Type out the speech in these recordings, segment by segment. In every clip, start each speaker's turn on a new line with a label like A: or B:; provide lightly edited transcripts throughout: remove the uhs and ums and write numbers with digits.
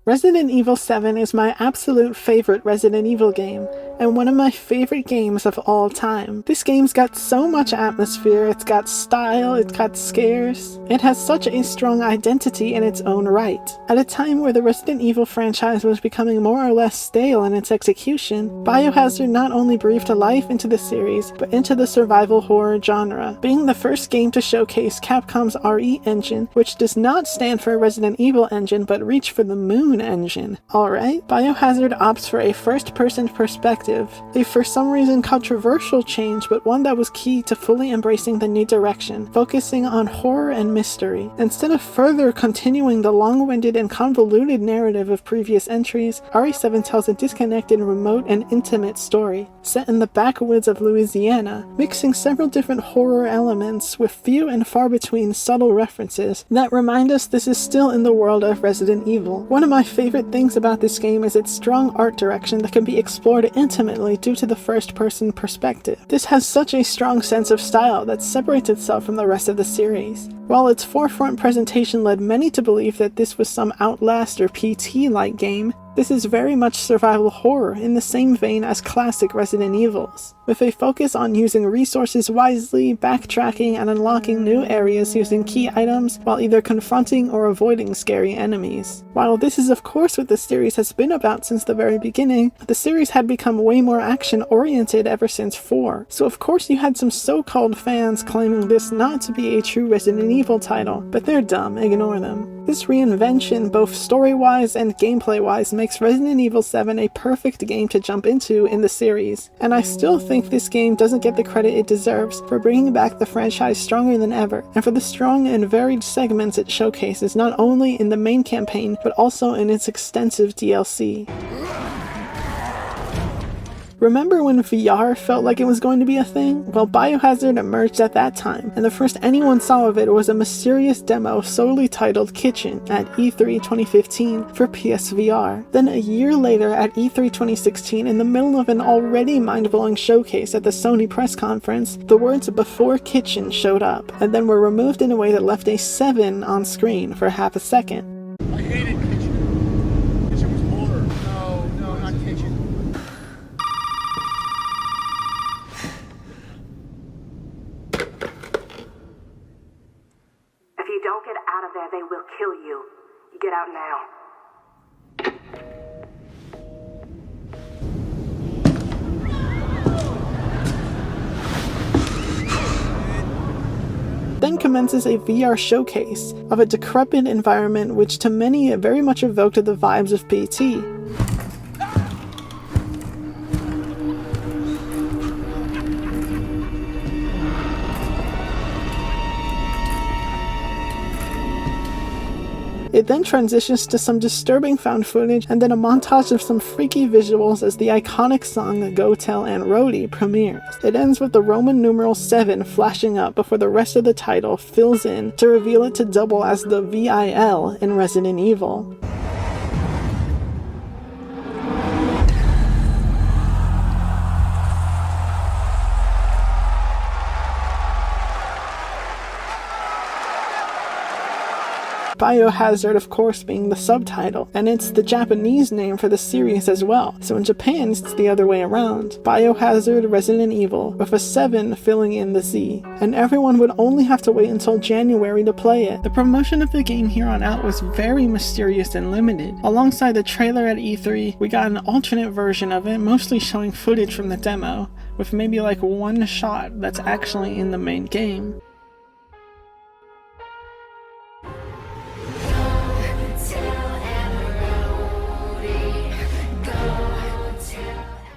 A: Resident Evil 7 is my absolute favorite Resident Evil game, and one of my favorite games of all time. This game's got so much atmosphere, it's got style, it's got scares. It has such a strong identity in its own right. At a time where the Resident Evil franchise was becoming more or less stale in its execution, Biohazard not only breathed life into the series, but into the survival horror genre, being the first game to showcase Capcom's RE engine, which does not stand for Resident Evil engine, but reach for the moon engine. Alright, Biohazard opts for a first-person perspective, a for some reason controversial change, but one that was key to fully embracing the new direction, focusing on horror and mystery. Instead of further continuing the long-winded and convoluted narrative of previous entries, RE7 tells a disconnected, remote, and intimate story, set in the backwoods of Louisiana, mixing several different horror elements with few and far between subtle references that remind us this is still in the world of Resident Evil. One of my favorite things about this game is its strong art direction that can be explored intimately due to the first-person perspective. This has such a strong sense of style that separates itself from the rest of the series. While its forefront presentation led many to believe that this was some Outlast or PT-like game, this is very much survival horror in the same vein as classic Resident Evils, with a focus on using resources wisely, backtracking, and unlocking new areas using key items while either confronting or avoiding scary enemies. While this is of course what the series has been about since the very beginning, the series had become way more action-oriented ever since 4, so of course you had some so-called fans claiming this not to be a true Resident Evil title, but they're dumb, ignore them. This reinvention, both story-wise and gameplay-wise, makes Resident Evil 7 a perfect game to jump into in the series, and I still think this game doesn't get the credit it deserves for bringing back the franchise stronger than ever, and for the strong and varied segments it showcases not only in the main campaign, but also in its extensive DLC. Remember when VR felt like it was going to be a thing? Well, Biohazard emerged at that time, and the first anyone saw of it was a mysterious demo solely titled Kitchen at E3 2015 for PSVR. Then a year later at E3 2016, in the middle of an already mind-blowing showcase at the Sony press conference, the words "Before Kitchen" showed up, and then were removed in a way that left a 7 on screen for half a second.
B: I hated Kitchen. Kitchen was horror. No, not Kitchen.
C: If you don't get out of there, they will kill you. Get out now.
A: Then commences a VR showcase of a decrepit environment which to many very much evoked the vibes of PT. It then transitions to some disturbing found footage and then a montage of some freaky visuals as the iconic song Go Tell Aunt Rhody premieres. It ends with the Roman numeral 7 flashing up before the rest of the title fills in to reveal it to double as the VIL in Resident Evil. Biohazard, of course, being the subtitle, and it's the Japanese name for the series as well, so in Japan it's the other way around. Biohazard Resident Evil, with a 7 filling in the Z, and everyone would only have to wait until January to play it. The promotion of the game here on out was very mysterious and limited. Alongside the trailer at E3, we got an alternate version of it, mostly showing footage from the demo, with maybe like one shot that's actually in the main game.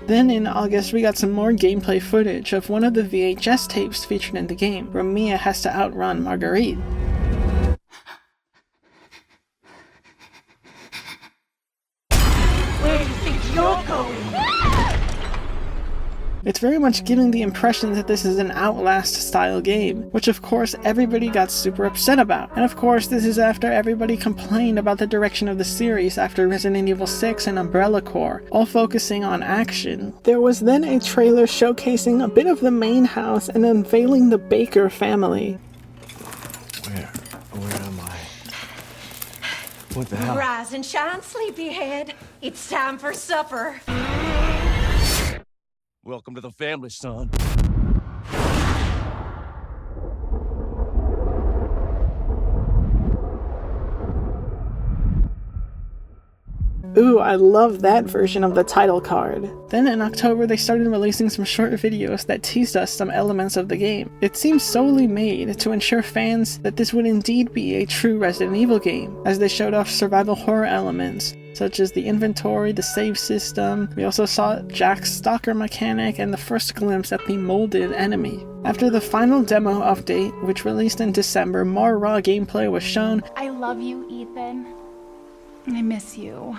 A: Then in August we got some more gameplay footage of one of the VHS tapes featured in the game, where Mia has to outrun Marguerite.
D: Where do you think you're
A: It's very much giving the impression that this is an Outlast-style game, which of course everybody got super upset about. And of course this is after everybody complained about the direction of the series after Resident Evil 6 and Umbrella Corps, all focusing on action. There was then a trailer showcasing a bit of the main house and unveiling the Baker family.
D: Where am I? What the hell?
E: Rise and shine, sleepyhead. It's time for supper.
D: Welcome to the family, son.
A: Ooh, I love that version of the title card. Then in October they started releasing some short videos that teased us some elements of the game. It seems solely made to ensure fans that this would indeed be a true Resident Evil game, as they showed off survival horror elements, such as the inventory, the save system. We also saw Jack's stalker mechanic and the first glimpse at the molded enemy. After the final demo update, which released in December, more raw gameplay was shown.
F: I love you, Ethan. I miss you.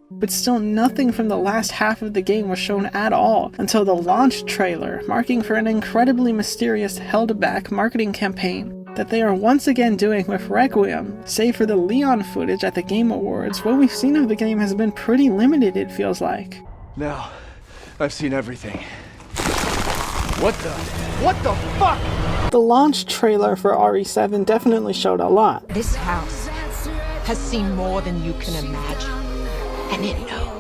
A: But still nothing from the last half of the game was shown at all until the launch trailer, marking for an incredibly mysterious held-back marketing campaign that they are once again doing with Requiem. Save for the Leon footage at the Game Awards, what we've seen of the game has been pretty limited, it feels like.
D: Now, I've seen everything. What the fuck?
A: The launch trailer for RE7 definitely showed a lot.
E: This house has seen more than you can imagine, and it knows.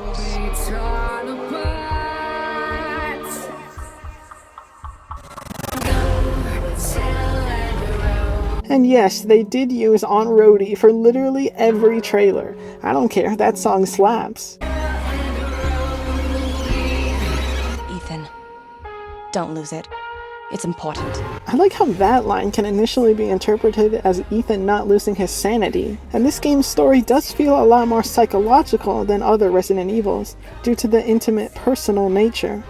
A: And yes, they did use On Roadie for literally every trailer. I don't care, that song slaps.
G: Ethan, don't lose it. It's important.
A: I like how that line can initially be interpreted as Ethan not losing his sanity, and this game's story does feel a lot more psychological than other Resident Evils, due to the intimate, personal nature.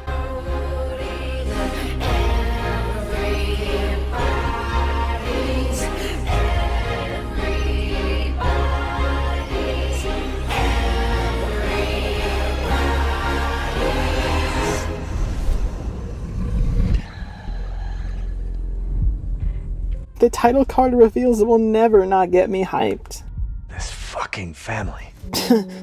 A: The title card reveals will never not get me hyped.
D: This fucking family.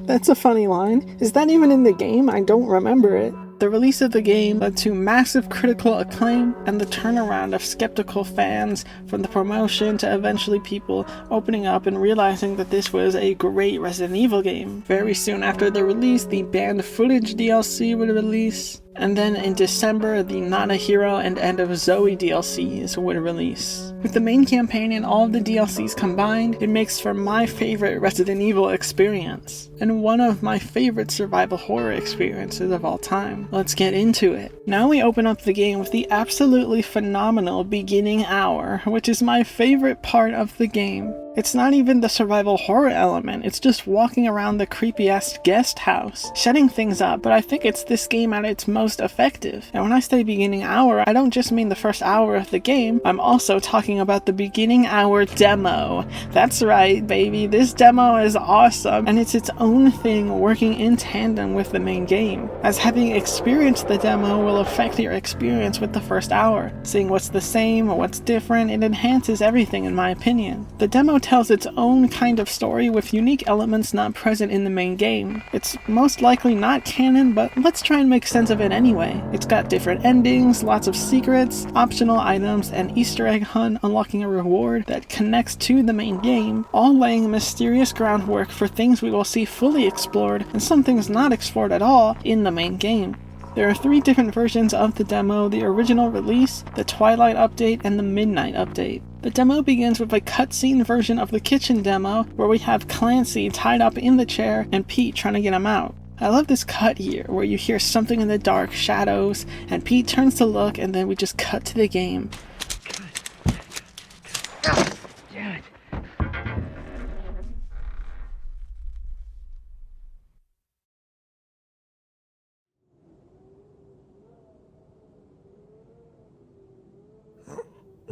A: That's a funny line. Is that even in the game? I don't remember it. The release of the game led to massive critical acclaim and the turnaround of skeptical fans, from the promotion to eventually people opening up and realizing that this was a great Resident Evil game. Very soon after the release, the banned footage DLC would release, and then in December, the Not a Hero and End of Zoe DLCs would release. With the main campaign and all of the DLCs combined, it makes for my favorite Resident Evil experience, and one of my favorite survival horror experiences of all time. Let's get into it. Now we open up the game with the absolutely phenomenal beginning hour, which is my favorite part of the game. It's not even the survival horror element, it's just walking around the creepy-ass guest house, shutting things up, but I think it's this game at its most effective. And when I say beginning hour, I don't just mean the first hour of the game, I'm also talking about the beginning hour demo. That's right, baby, this demo is awesome, and it's its own thing working in tandem with the main game, as having experienced the demo will affect your experience with the first hour. Seeing what's the same or what's different, it enhances everything in my opinion. The demo tells its own kind of story with unique elements not present in the main game. It's most likely not canon, but let's try and make sense of it anyway. It's got different endings, lots of secrets, optional items, and Easter egg hunt unlocking a reward that connects to the main game, all laying mysterious groundwork for things we will see fully explored and some things not explored at all in the main game. There are 3 different versions of the demo: the original release, the Twilight update, and the Midnight update. The demo begins with a cutscene version of the kitchen demo, where we have Clancy tied up in the chair and Pete trying to get him out. I love this cut here, where you hear something in the dark shadows, and Pete turns to look, and then we just cut to the game.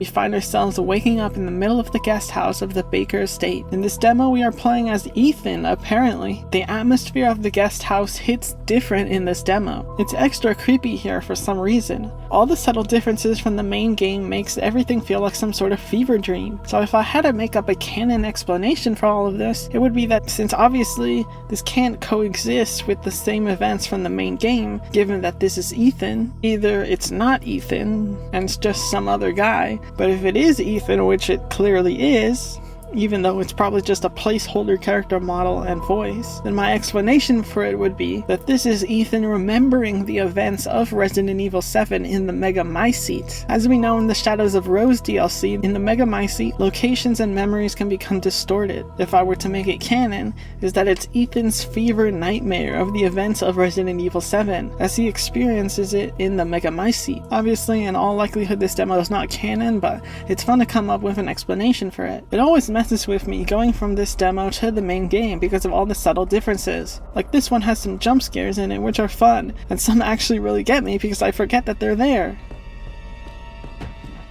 A: We find ourselves waking up in the middle of the guest house of the Baker estate. In this demo, we are playing as Ethan, apparently. The atmosphere of the guest house hits different in this demo. It's extra creepy here for some reason. All the subtle differences from the main game makes everything feel like some sort of fever dream. So if I had to make up a canon explanation for all of this, it would be that since obviously this can't coexist with the same events from the main game, given that this is Ethan, either it's not Ethan and it's just some other guy, but if it is Ethan, which it clearly is, even though it's probably just a placeholder character model and voice, then my explanation for it would be that this is Ethan remembering the events of Resident Evil 7 in the Mega Mycete. As we know in the Shadows of Rose DLC, in the Mega Mycete, locations and memories can become distorted. If I were to make it canon, is that it's Ethan's fever nightmare of the events of Resident Evil 7, as he experiences it in the Mega Mycete. Obviously, in all likelihood this demo is not canon, but it's fun to come up with an explanation for it. It always messes with me going from this demo to the main game because of all the subtle differences. Like this one has some jump scares in it which are fun, and some actually really get me because I forget that they're there.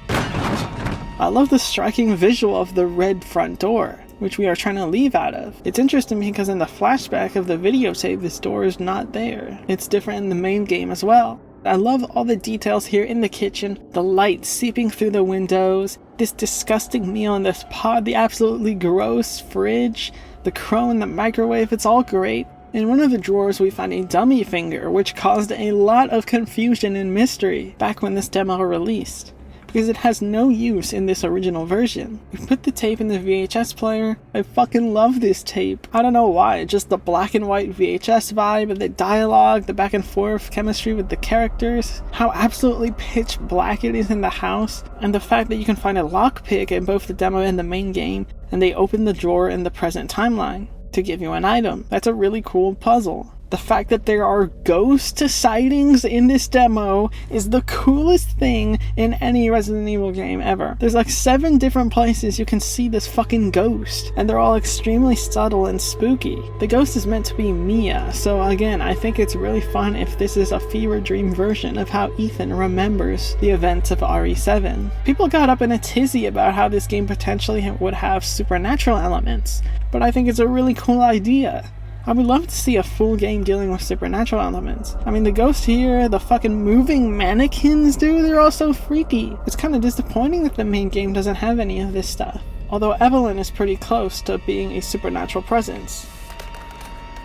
A: I love the striking visual of the red front door, which we are trying to leave out of. It's interesting because in the flashback of the videotape this door is not there. It's different in the main game as well. I love all the details here in the kitchen, the light seeping through the windows, this disgusting meal in this pod, the absolutely gross fridge, the crow in the microwave, it's all great. In one of the drawers we find a dummy finger, which caused a lot of confusion and mystery back when this demo released, because it has no use in this original version. We put the tape in the VHS player. I fucking love this tape. I don't know why, just the black and white VHS vibe, the dialogue, the back and forth chemistry with the characters, how absolutely pitch black it is in the house, and the fact that you can find a lockpick in both the demo and the main game, and they open the drawer in the present timeline to give you an item. That's a really cool puzzle. The fact that there are ghost sightings in this demo is the coolest thing in any Resident Evil game ever. There's like 7 different places you can see this fucking ghost, and they're all extremely subtle and spooky. The ghost is meant to be Mia, so again, I think it's really fun if this is a fever dream version of how Ethan remembers the events of RE7. People got up in a tizzy about how this game potentially would have supernatural elements, but I think it's a really cool idea. I would love to see a full game dealing with supernatural elements. I mean, the ghost here, the fucking moving mannequins, dude, they're all so freaky. It's kind of disappointing that the main game doesn't have any of this stuff. Although Evelyn is pretty close to being a supernatural presence.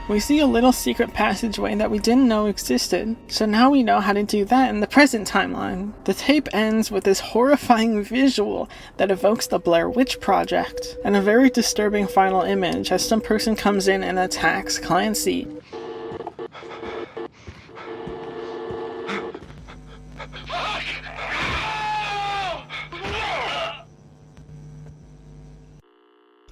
A: We see a little secret passageway that we didn't know existed, so now we know how to do that in the present timeline. The tape ends with this horrifying visual that evokes the Blair Witch Project, and a very disturbing final image as some person comes in and attacks Clancy.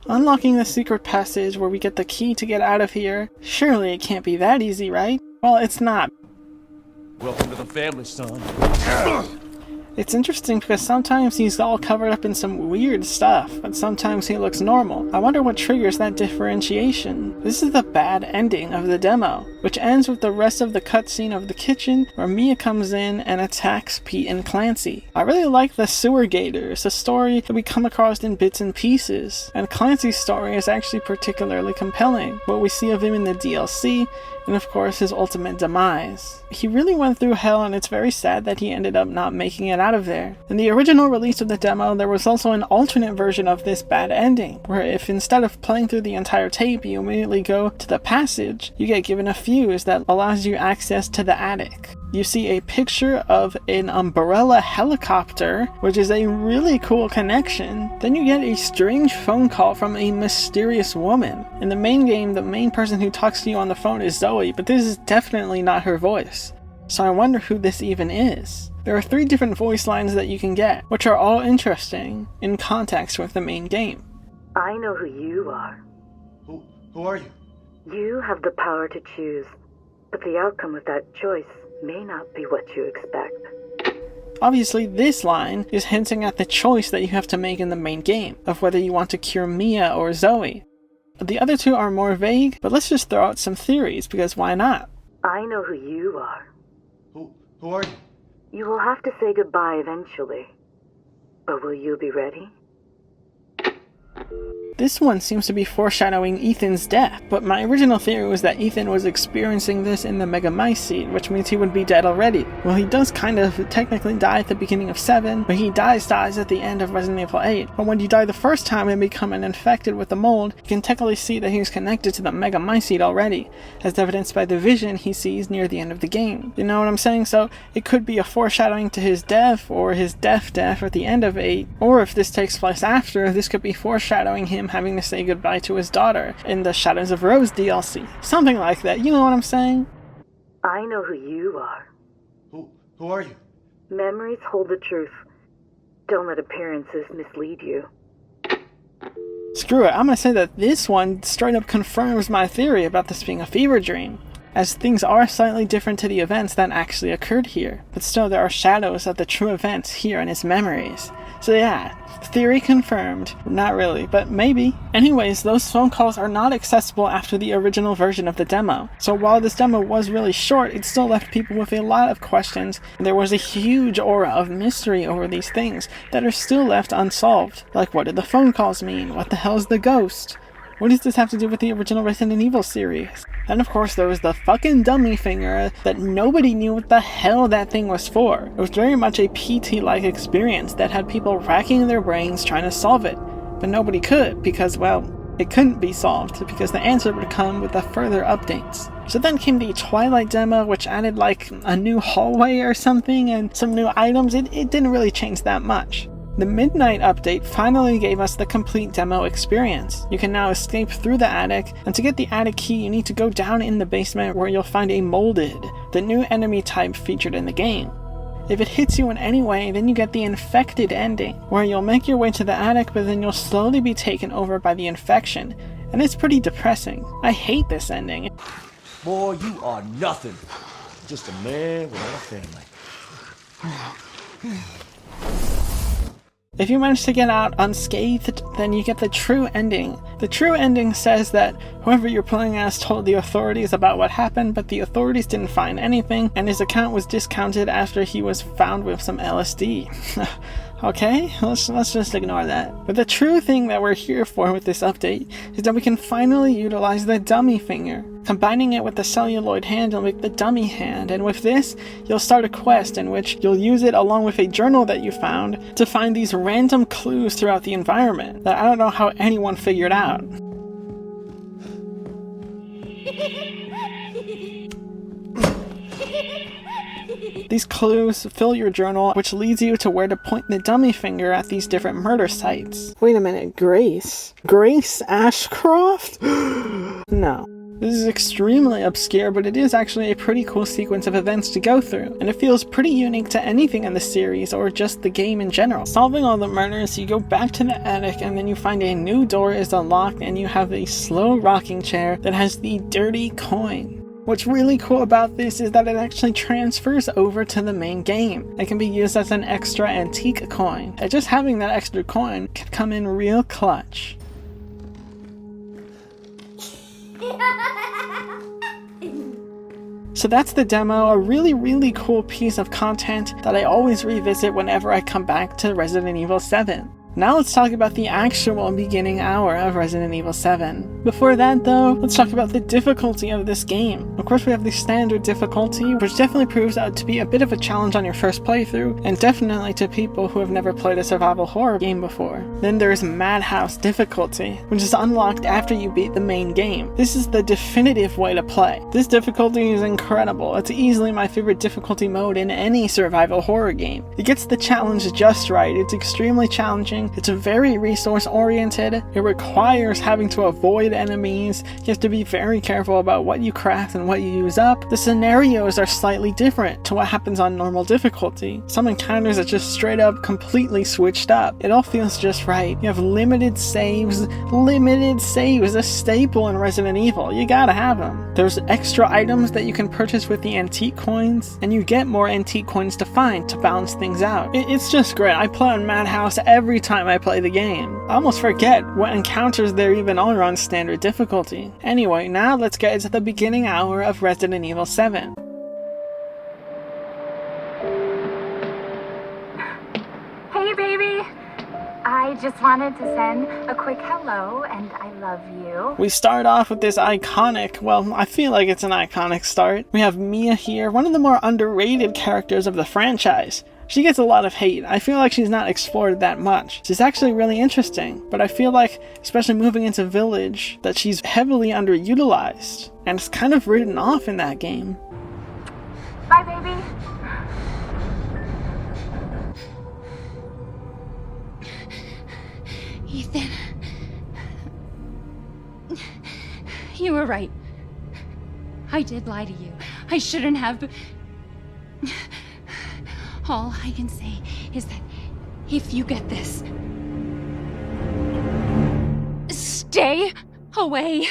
A: Unlocking the secret passage where we get the key to get out of here. Surely it can't be that easy, right? Well, it's not.
D: Welcome to the family, son.
A: It's interesting because sometimes he's all covered up in some weird stuff, but sometimes he looks normal. I wonder what triggers that differentiation. This is the bad ending of the demo, which ends with the rest of the cutscene of the kitchen where Mia comes in and attacks Pete and Clancy. I really like the Sewer Gators, a story that we come across in bits and pieces, and Clancy's story is actually particularly compelling. What we see of him in the DLC, and of course his ultimate demise. He really went through hell, and it's very sad that he ended up not making it out of there. In the original release of the demo, there was also an alternate version of this bad ending, where if instead of playing through the entire tape you immediately go to the passage, you get given a fuse that allows you access to the attic. You see a picture of an umbrella helicopter, which is a really cool connection. Then you get a strange phone call from a mysterious woman. In the main game, the main person who talks to you on the phone is Zoe, but this is definitely not her voice. So I wonder who this even is. There are 3 different voice lines that you can get, which are all interesting in context with the main game.
C: I know who you are.
B: Who are you?
C: You have the power to choose, but the outcome of that choice may not be what you expect.
A: Obviously, this line is hinting at the choice that you have to make in the main game, of whether you want to cure Mia or Zoe. The other 2 are more vague, but let's just throw out some theories, because why not?
C: I know who you are.
B: Who are you?
C: You will have to say goodbye eventually. But will you be ready?
A: This one seems to be foreshadowing Ethan's death, but my original theory was that Ethan was experiencing this in the Mega Mice seed, which means he would be dead already. Well, he does kind of technically die at the beginning of 7, but he dies at the end of Resident Evil 8. But when you die the first time and become infected with the mold, you can technically see that he's connected to the Mega Mice seed already, as evidenced by the vision he sees near the end of the game. You know what I'm saying? So it could be a foreshadowing to his death, or his death at the end of 8, or if this takes place after, this could be foreshadowing him having to say goodbye to his daughter in the Shadows of Rose DLC. Something like that, you know what I'm saying?
C: I know who you are.
D: Who are you?
C: Memories hold the truth. Don't let appearances mislead you.
A: Screw it, I'm gonna say that this one straight up confirms my theory about this being a fever dream, as things are slightly different to the events that actually occurred here, but still there are shadows of the true events here in his memories. So yeah, theory confirmed. Not really, but maybe. Anyways, those phone calls are not accessible after the original version of the demo. So while this demo was really short, it still left people with a lot of questions, and there was a huge aura of mystery over these things that are still left unsolved. Like, what did the phone calls mean? What the hell is the ghost? What does this have to do with the original Resident Evil series? And of course there was the fucking dummy finger that nobody knew what the hell that thing was for. It was very much a PT-like experience that had people racking their brains trying to solve it. But nobody could because, well, it couldn't be solved because the answer would come with the further updates. So then came the Twilight demo, which added like a new hallway or something and some new items. It didn't really change that much. The Midnight update finally gave us the complete demo experience. You can now escape through the attic, and to get the attic key you need to go down in the basement where you'll find a Molded, the new enemy type featured in the game. If it hits you in any way, then you get the Infected ending, where you'll make your way to the attic but then you'll slowly be taken over by the infection, and it's pretty depressing. I hate this ending.
D: Boy, you are nothing. Just a man without a family.
A: If you manage to get out unscathed, then you get the true ending. The true ending says that whoever you're playing as told the authorities about what happened, but the authorities didn't find anything, and his account was discounted after he was found with some LSD. Okay, let's just ignore that. But the true thing that we're here for with this update is that we can finally utilize the dummy finger. Combining it with the celluloid hand, you'll make the dummy hand, and with this, you'll start a quest in which you'll use it along with a journal that you found to find these random clues throughout the environment that I don't know how anyone figured out. These clues fill your journal, which leads you to where to point the dummy finger at these different murder sites. Wait a minute, Grace? Grace Ashcroft? No. This is extremely obscure, but it is actually a pretty cool sequence of events to go through, and it feels pretty unique to anything in the series or just the game in general. Solving all the murders, you go back to the attic and then you find a new door is unlocked and you have a slow rocking chair that has the dirty coin. What's really cool about this is that it actually transfers over to the main game. It can be used as an extra antique coin, and just having that extra coin can come in real clutch. So that's the demo, a really cool piece of content that I always revisit whenever I come back to Resident Evil 7. Now let's talk about the actual beginning hour of Resident Evil 7. Before that though, let's talk about the difficulty of this game. Of course we have the standard difficulty, which definitely proves out to be a bit of a challenge on your first playthrough, and definitely to people who have never played a survival horror game before. Then there's Madhouse difficulty, which is unlocked after you beat the main game. This is the definitive way to play. This difficulty is incredible. It's easily my favorite difficulty mode in any survival horror game. It gets the challenge just right. It's extremely challenging. It's very resource oriented. It requires having to avoid enemies. You have to be very careful about what you craft and what you use up. The scenarios are slightly different to what happens on normal difficulty. Some encounters are just straight up completely switched up. It all feels just right. You have limited saves. Limited saves, a staple in Resident Evil. You gotta have them. There's extra items that you can purchase with the antique coins, and you get more antique coins to find to balance things out. It's just great. I play on Madhouse every time I play the game. I almost forget what encounters there even are on standard difficulty. Anyway, now let's get into the beginning hour of Resident Evil 7.
F: Hey, baby. just wanted to send a quick hello and I love you.
A: We start off with this iconic, well, I feel like it's an iconic start. We have Mia here, one of the more underrated characters of the franchise. She gets a lot of hate. I feel like she's not explored that much. She's actually really interesting, but I feel like, especially moving into Village, that she's heavily underutilized, and it's kind of written off in that game.
F: Bye, baby.
G: Ethan. You were right. I did lie to you. I shouldn't have. All I can say is that if you get this, stay away.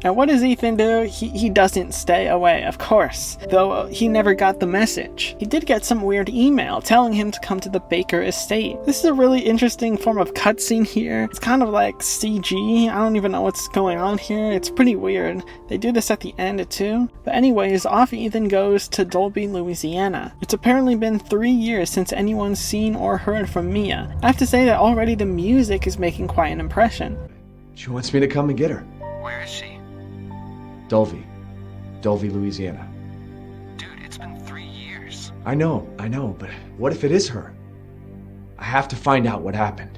A: And what does Ethan do? He doesn't stay away, of course, though he never got the message. He did get some weird email telling him to come to the Baker estate. This is a really interesting form of cutscene here. It's kind of like CG. I don't even know what's going on here. It's pretty weird. They do this at the end too. But anyways, off Ethan goes to Dolby, Louisiana. It's apparently been 3 years since anyone's seen or heard from Mia. I have to say that already the music is making quite an impression.
D: She wants me to come and get her.
H: Where is she?
D: Dulvey, Louisiana.
H: Dude, it's been 3 years.
D: I know, but what if it is her? I have to find out what happened.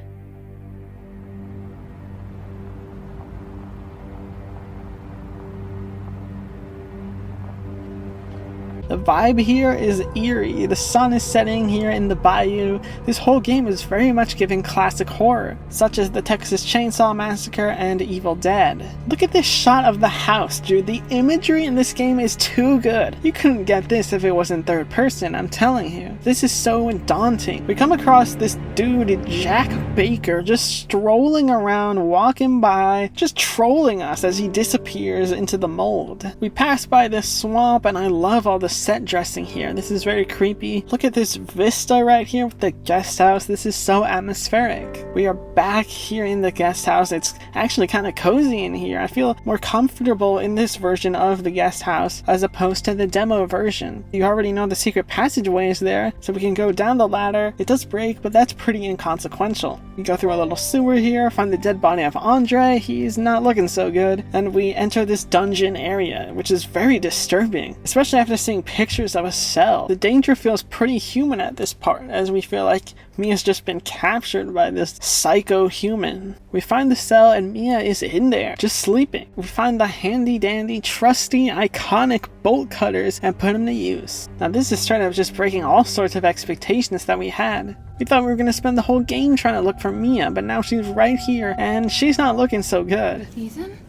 A: The vibe here is eerie. The sun is setting here in the bayou. This whole game is very much giving classic horror, such as the Texas Chainsaw Massacre and Evil Dead. Look at this shot of the house, dude. The imagery in this game is too good. You couldn't get this if it wasn't third person, I'm telling you. This is so daunting. We come across this dude, Jack Baker, just strolling around, walking by, just trolling us as he disappears into the mold. We pass by this swamp, and I love all the set dressing here. This is very creepy. Look at this vista right here with the guest house. This is so atmospheric. We are back here in the guest house. It's actually kind of cozy in here. I feel more comfortable in this version of the guest house as opposed to the demo version. You already know the secret passageway is there, so we can go down the ladder. It does break, but that's pretty inconsequential. We go through a little sewer here, find the dead body of Andre. He's not looking so good. And we enter this dungeon area, which is very disturbing, especially after seeing pictures of a cell. The danger feels pretty human at this part, as we feel like Mia's just been captured by this psycho human. We find the cell and Mia is in there, just sleeping. We find the handy dandy, trusty, iconic bolt cutters and put them to use. Now this is straight up just breaking all sorts of expectations that we had. We thought we were gonna spend the whole game trying to look for Mia, but now she's right here and she's not looking so good.
G: Ethan?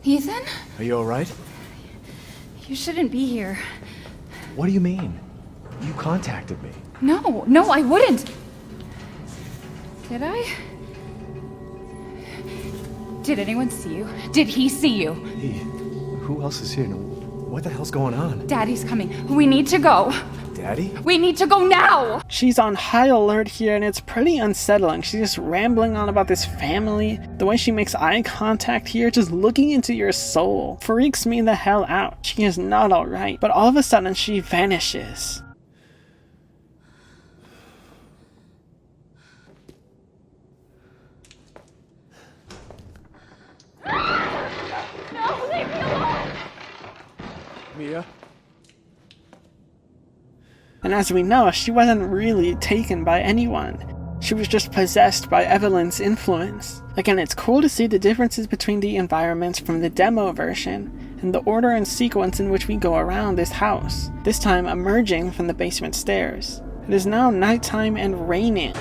G: Ethan?
D: Are you alright?
G: You shouldn't be here.
D: What do you mean? You contacted me.
G: No, I wouldn't. Did I? Did anyone see you? Did he see you?
D: Hey, who else is here? What the hell's going on?
G: Daddy's coming. We need to go.
D: Daddy?
G: We need to go now!
A: She's on high alert here and it's pretty unsettling. She's just rambling on about this family. The way she makes eye contact here, just looking into your soul, freaks me the hell out. She is not alright, but all of a sudden she vanishes.
G: No, leave me alone!
D: Mia?
A: And as we know, she wasn't really taken by anyone. She was just possessed by Evelyn's influence. Again, it's cool to see the differences between the environments from the demo version, and the order and sequence in which we go around this house, this time emerging from the basement stairs. It is now nighttime and raining.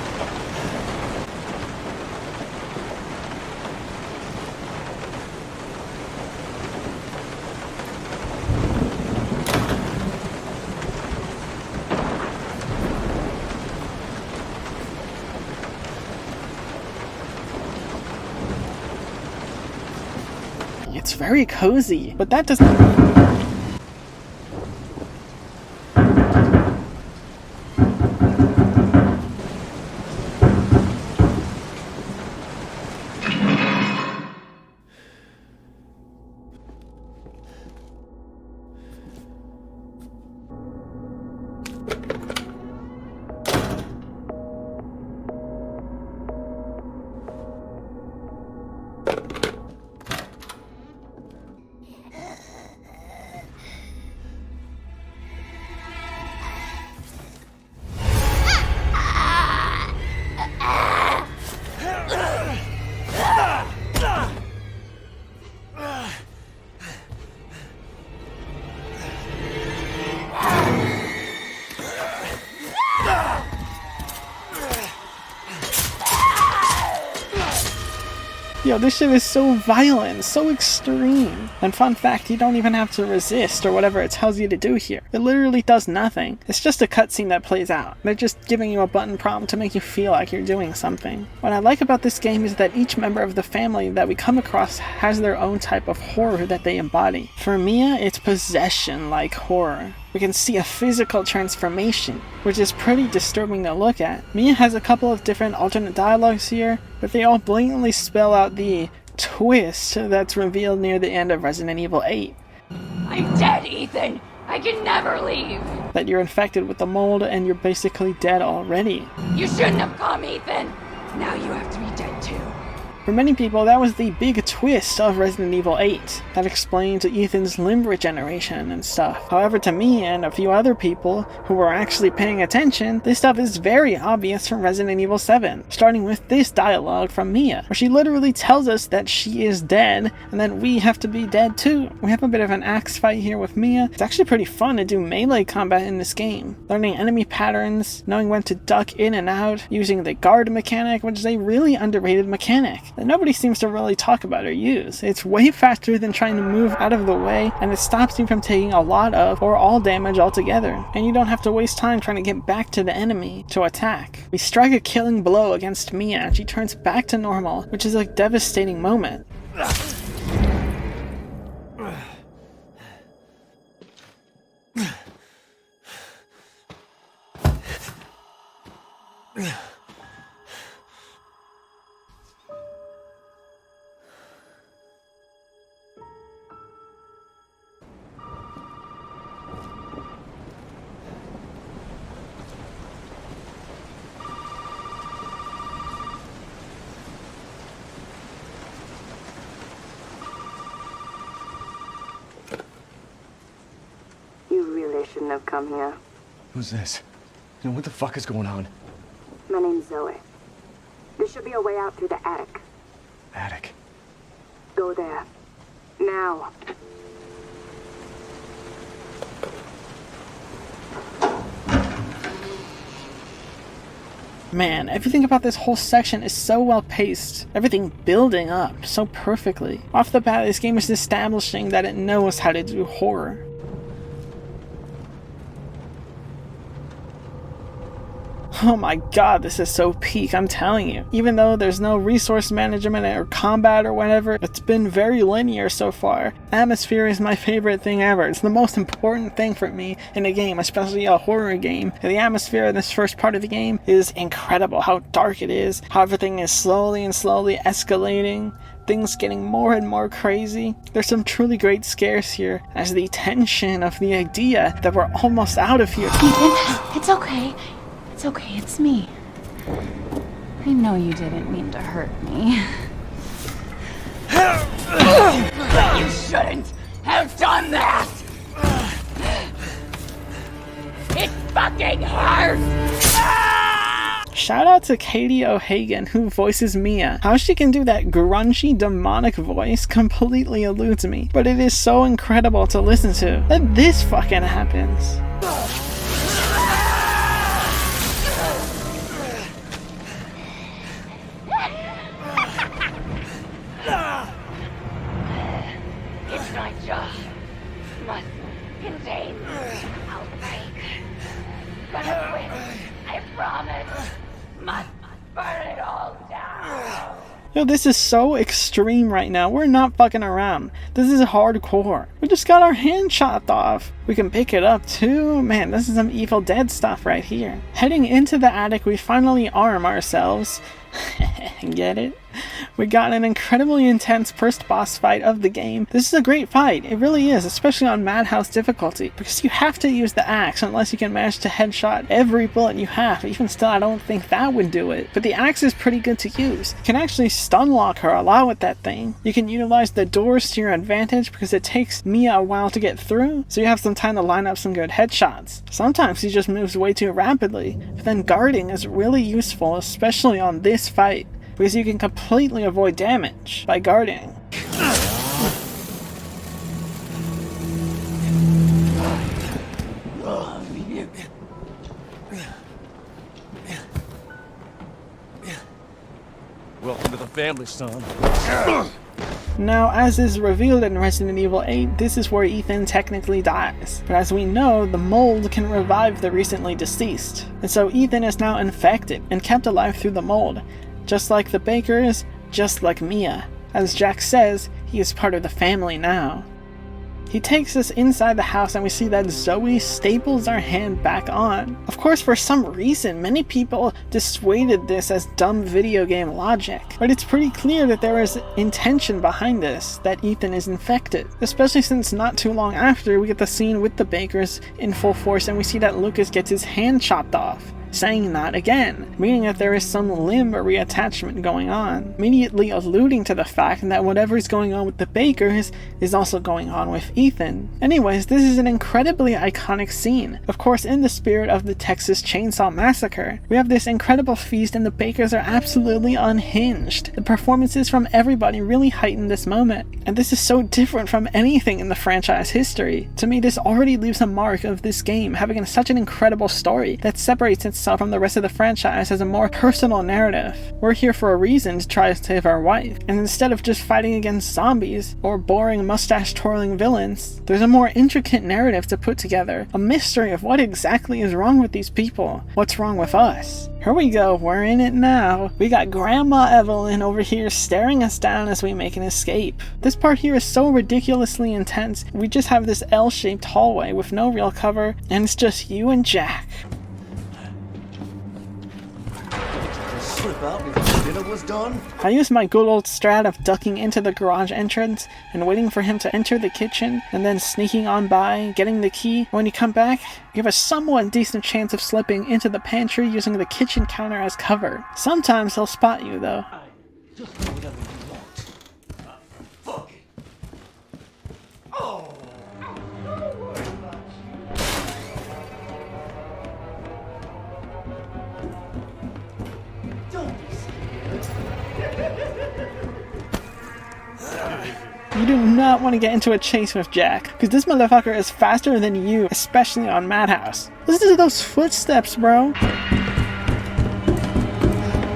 A: It's very cozy, but that doesn't... Yo, this shit is so violent, so extreme. And fun fact, you don't even have to resist or whatever it tells you to do here. It literally does nothing. It's just a cutscene that plays out. They're just giving you a button prompt to make you feel like you're doing something. What I like about this game is that each member of the family that we come across has their own type of horror that they embody. For Mia, it's possession-like horror. We can see a physical transformation, which is pretty disturbing to look at. Mia has a couple of different alternate dialogues here, but they all blatantly spell out the twist that's revealed near the end of Resident Evil 8.
G: I'm dead, Ethan! I can never leave!
A: That you're infected with the mold and you're basically dead already.
G: You shouldn't have come, Ethan! Now you have to be dead too.
A: For many people, that was the big twist of Resident Evil 8. That explains Ethan's limb regeneration and stuff. However, to me and a few other people who were actually paying attention, this stuff is very obvious from Resident Evil 7. Starting with this dialogue from Mia, where she literally tells us that she is dead, and then we have to be dead too. We have a bit of an axe fight here with Mia. It's actually pretty fun to do melee combat in this game. Learning enemy patterns, knowing when to duck in and out, using the guard mechanic, which is a really underrated mechanic that nobody seems to really talk about or use. It's way faster than trying to move out of the way, and it stops you from taking a lot of or all damage altogether. And you don't have to waste time trying to get back to the enemy to attack. We strike a killing blow against Mia and she turns back to normal, which is a devastating moment.
I: You really shouldn't have come here.
D: Who's this? You know, what the fuck is going on?
I: My name's Zoe. There should be a way out through the attic.
D: Attic.
I: Go there. Now.
A: Man, everything about this whole section is so well paced. Everything building up so perfectly. Off the bat, this game is establishing that it knows how to do horror. Oh my god, this is so peak, I'm telling you. Even though there's no resource management or combat or whatever, it's been very linear so far. Atmosphere is my favorite thing ever. It's the most important thing for me in a game, especially a horror game. And the atmosphere in this first part of the game is incredible. How dark it is, how everything is slowly and slowly escalating. Things getting more and more crazy. There's some truly great scares here, as the tension of the idea that we're almost out of here.
F: Ethan, it's okay. It's okay, it's me. I know you didn't mean to hurt me.
G: You shouldn't have done that! It fucking hurts!
A: Shout out to Katie O'Hagan, who voices Mia. How she can do that grungy, demonic voice completely eludes me, but it is so incredible to listen to that this fucking happens.
G: It's my job. Must contain outbreak. Gonna quit. I promise. Must burn it all down.
A: Yo, this is so extreme right now. We're not fucking around. This is hardcore. We just got our hand chopped off. We can pick it up too. Man, this is some Evil Dead stuff right here. Heading into the attic, we finally arm ourselves. Get it? We got an incredibly intense first boss fight of the game. This is a great fight, it really is, especially on Madhouse difficulty, because you have to use the axe unless you can manage to headshot every bullet you have. Even still, I don't think that would do it. But the axe is pretty good to use. You can actually stun lock her a lot with that thing. You can utilize the doors to your advantage because it takes Mia a while to get through, so you have some time to line up some good headshots. Sometimes he just moves way too rapidly, but then guarding is really useful, especially on this fight, because you can completely avoid damage by guarding.
D: Welcome to the family, son.
A: Now, as is revealed in Resident Evil 8, this is where Ethan technically dies. But as we know, the mold can revive the recently deceased. And so Ethan is now infected and kept alive through the mold. Just like the Bakers, just like Mia. As Jack says, he is part of the family now. He takes us inside the house and we see that Zoe staples our hand back on. Of course, for some reason, many people dissuaded this as dumb video game logic, but it's pretty clear that there is intention behind this, that Ethan is infected. Especially since not too long after, we get the scene with the Bakers in full force and we see that Lucas gets his hand chopped off, saying not again, meaning that there is some limb reattachment going on, immediately alluding to the fact that whatever is going on with the Bakers is also going on with Ethan. Anyways, this is an incredibly iconic scene. Of course, in the spirit of the Texas Chainsaw Massacre, we have this incredible feast and the Bakers are absolutely unhinged. The performances from everybody really heighten this moment, and this is so different from anything in the franchise history. To me, this already leaves a mark of this game having such an incredible story that separates itself from the rest of the franchise as a more personal narrative. We're here for a reason to try to save our wife, and instead of just fighting against zombies or boring mustache-twirling villains, there's a more intricate narrative to put together, a mystery of what exactly is wrong with these people, what's wrong with us. Here we go, we're in it now. We got Grandma Evelyn over here staring us down as we make an escape. This part here is so ridiculously intense. We just have this L-shaped hallway with no real cover, and it's just you and Jack.
D: Slip out before dinner was done?
A: I used my good old strat of ducking into the garage entrance and waiting for him to enter the kitchen, and then sneaking on by, getting the key. When you come back, you have a somewhat decent chance of slipping into the pantry using the kitchen counter as cover. Sometimes he'll spot you though.
D: Just do whatever you want. Fuck it. Oh!
A: You do not want to get into a chase with Jack, because this motherfucker is faster than you, especially on Madhouse. Listen to those footsteps, bro.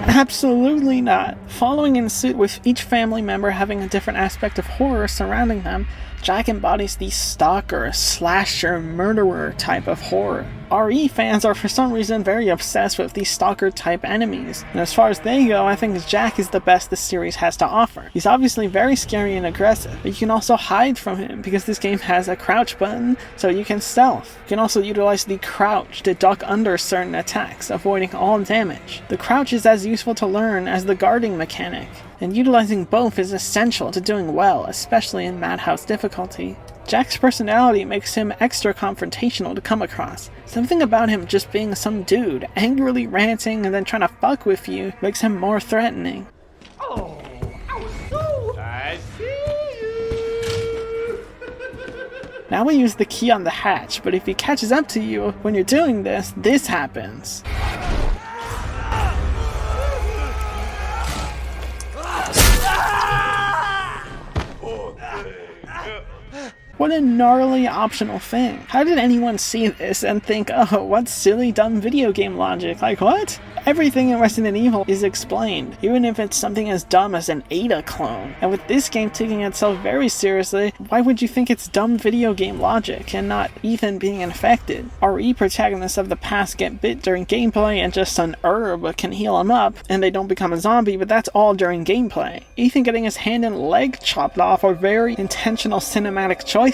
A: Absolutely not. Following in suit with each family member having a different aspect of horror surrounding them, Jack embodies the stalker, slasher, murderer type of horror. RE fans are for some reason very obsessed with these stalker type enemies, and as far as they go, I think Jack is the best the series has to offer. He's obviously very scary and aggressive, but you can also hide from him because this game has a crouch button, so you can stealth. You can also utilize the crouch to duck under certain attacks, avoiding all damage. The crouch is as useful to learn as the guarding mechanic, and utilizing both is essential to doing well, especially in Madhouse difficulty. Jack's personality makes him extra confrontational to come across. Something about him just being some dude, angrily ranting and then trying to fuck with you, makes him more threatening.
B: Oh, I see you.
A: Now we use the key on the hatch, but if he catches up to you when you're doing this, this happens. What a gnarly optional thing. How did anyone see this and think, oh, what silly dumb video game logic? Like what? Everything in Resident Evil is explained, even if it's something as dumb as an Ada clone. And with this game taking itself very seriously, why would you think it's dumb video game logic and not Ethan being infected? RE protagonists of the past get bit during gameplay and just an herb can heal them up and they don't become a zombie, but that's all during gameplay. Ethan getting his hand and leg chopped off are very intentional cinematic choices.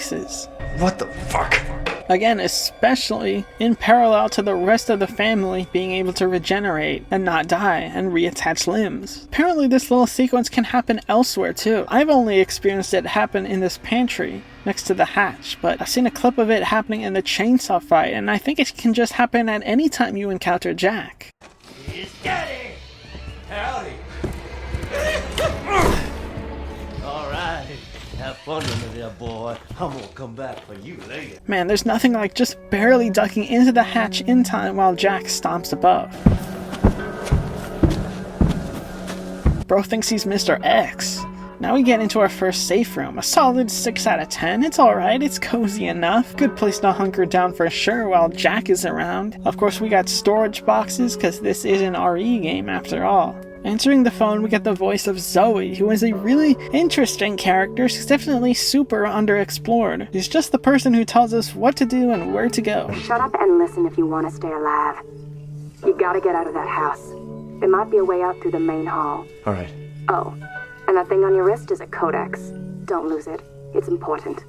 H: What the fuck?
A: Again, especially in parallel to the rest of the family being able to regenerate and not die and reattach limbs. Apparently this little sequence can happen elsewhere too. I've only experienced it happen in this pantry next to the hatch, but I've seen a clip of it happening in the chainsaw fight, and I think it can just happen at any time you encounter Jack.
D: He's Daddy! Howdy! Alright, have fun with me there, boy. I'm gonna come back for you later.
A: Man, there's nothing like just barely ducking into the hatch in time while Jack stomps above. Bro thinks he's Mr. X. Now we get into our first safe room. A solid 6 out of 10. It's alright, it's cozy enough. Good place to hunker down for sure while Jack is around. Of course we got storage boxes, cause this is an RE game after all. Answering the phone, we get the voice of Zoe, who is a really interesting character. She's definitely super underexplored. She's just the person who tells us what to do and where to go.
I: Shut up and listen if you want to stay alive. You gotta get out of that house. There might be a way out through the main hall.
D: All right.
I: Oh, and that thing on your wrist is a codex. Don't lose it. It's important.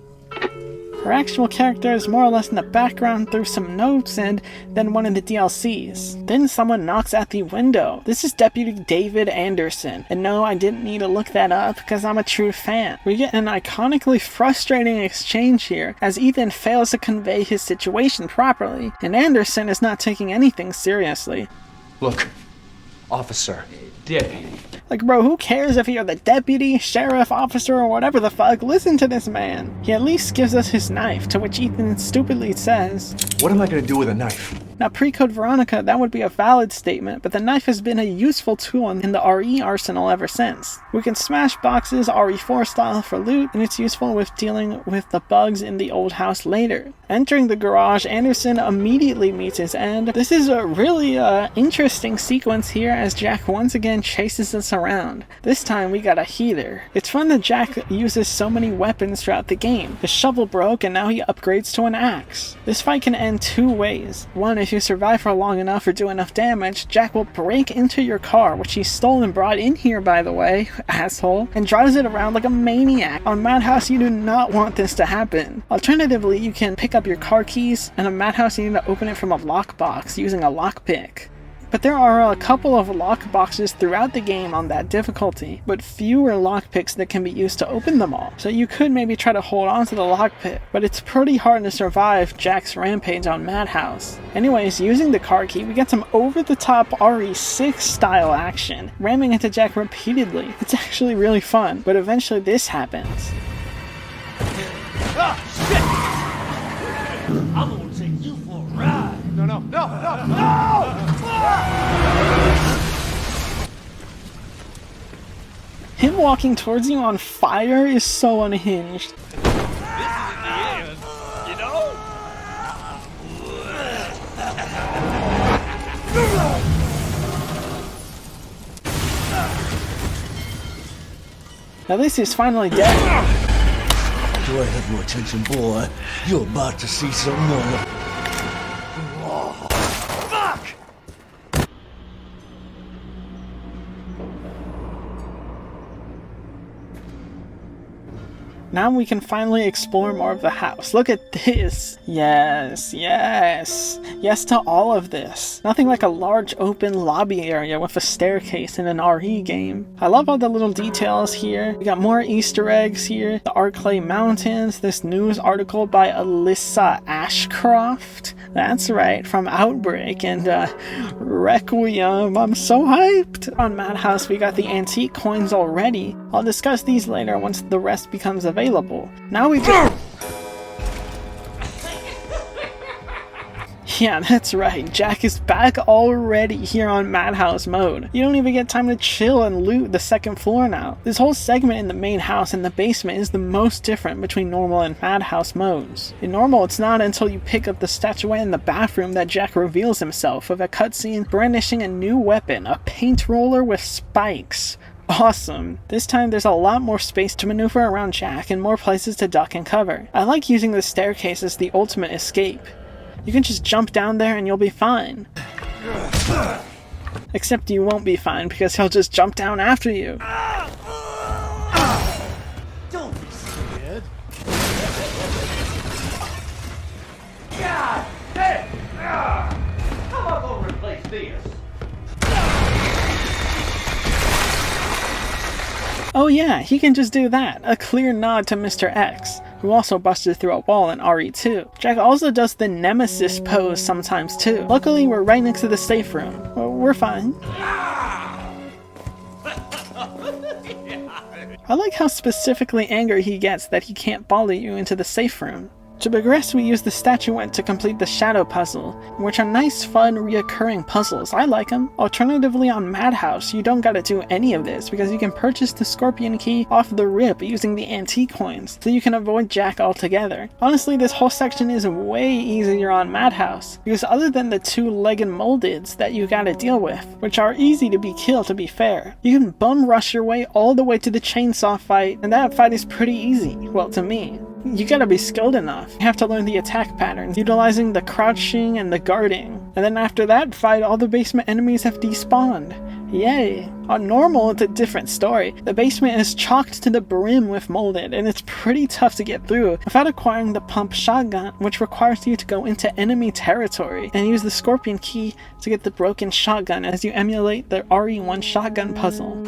A: Her actual character is more or less in the background through some notes and then one of the DLCs. Then someone knocks at the window. This is Deputy David Anderson. And no, I didn't need to look that up because I'm a true fan. We get an iconically frustrating exchange here as Ethan fails to convey his situation properly, and Anderson is not taking anything seriously.
H: Look, officer, deputy.
A: Like, bro, who cares if you're the deputy, sheriff, officer, or whatever the fuck? Listen to this man. He at least gives us his knife, to which Ethan stupidly says,
H: What am I gonna do with a knife?
A: Now, pre-Code Veronica, that would be a valid statement, but the knife has been a useful tool in the RE arsenal ever since. We can smash boxes RE4 style for loot, and it's useful with dealing with the bugs in the old house later. Entering the garage, Anderson immediately meets his end. This is a really interesting sequence here as Jack once again chases us around. This time we got a heater. It's fun that Jack uses so many weapons throughout the game. His shovel broke and now he upgrades to an axe. This fight can end two ways. One, if you survive for long enough or do enough damage, Jack will break into your car, which he stole and brought in here by the way, asshole, and drives it around like a maniac. On Madhouse you do not want this to happen. Alternatively, you can pick up your car keys, and on Madhouse you need to open it from a lockbox using a lockpick. But there are a couple of lockboxes throughout the game on that difficulty, but fewer lockpicks that can be used to open them all. So you could maybe try to hold on to the lockpick, but it's pretty hard to survive Jack's rampage on Madhouse. Anyways, using the car key, we get some over-the-top RE6 style action, ramming into Jack repeatedly. It's actually really fun, but eventually this happens.
D: I'm gonna take you for a ride.
B: No!
A: Him walking towards you on fire is so unhinged.
D: This isn't the end, you know?
A: Now this is finally dead.
D: Do I have your attention, boy? You're about to see some more. Fuck!
A: Now we can finally explore more of the house. Look at this. Yes, yes. Yes to all of this. Nothing like a large open lobby area with a staircase in an RE game. I love all the little details here. We got more Easter eggs here. The Arclay Mountains. This news article by Alyssa Ashcroft. That's right, from Outbreak and Requiem. I'm so hyped. On Madhouse we got the antique coins already. I'll discuss these later once the rest becomes available. Now we just... Yeah, that's right. Jack is back already here on Madhouse mode. You don't even get time to chill and loot the second floor now. This whole segment in the main house and the basement is the most different between normal and Madhouse modes. In normal, it's not until you pick up the statuette in the bathroom that Jack reveals himself with a cutscene brandishing a new weapon, a paint roller with spikes. Awesome. This time there's a lot more space to maneuver around Jack and more places to duck and cover. I like using the staircase as the ultimate escape. You can just jump down there and you'll be fine. Except you won't be fine because he'll just jump down after you.
D: Don't be scared. God damn! How am I gonna replace this?
A: Oh yeah, he can just do that. A clear nod to Mr. X, who also busted through a wall in RE2. Jack also does the Nemesis pose sometimes too. Luckily, we're right next to the safe room. We're fine. I like how specifically angry he gets that he can't follow you into the safe room. To progress, we use the statuette to complete the shadow puzzle, which are nice, fun, reoccurring puzzles. I like them. Alternatively, on Madhouse, you don't gotta do any of this because you can purchase the scorpion key off the rip using the antique coins, so you can avoid Jack altogether. Honestly, this whole section is way easier on Madhouse, because other than the two-legged moldeds that you gotta deal with, which are easy to be killed to be fair, you can bum rush your way all the way to the chainsaw fight, and that fight is pretty easy. Well, to me. You gotta be skilled enough. You have to learn the attack patterns, utilizing the crouching and the guarding. And then after that fight, all the basement enemies have despawned. Yay! On normal, it's a different story. The basement is chocked to the brim with molded, and it's pretty tough to get through without acquiring the pump shotgun, which requires you to go into enemy territory and use the scorpion key to get the broken shotgun as you emulate the RE1 shotgun puzzle.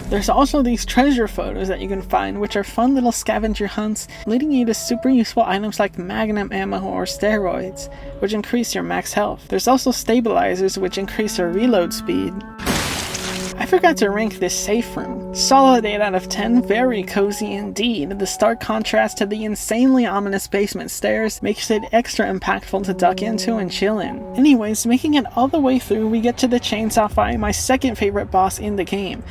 A: There's also these treasure photos that you can find, which are fun little scavenger hunts, leading you to super useful items like magnum ammo or steroids, which increase your max health. There's also stabilizers, which increase your reload speed. I forgot to rank this safe room. Solid 8 out of 10, very cozy indeed. The stark contrast to the insanely ominous basement stairs makes it extra impactful to duck into and chill in. Anyways, making it all the way through, we get to the chainsaw fight, my second favorite boss in the game.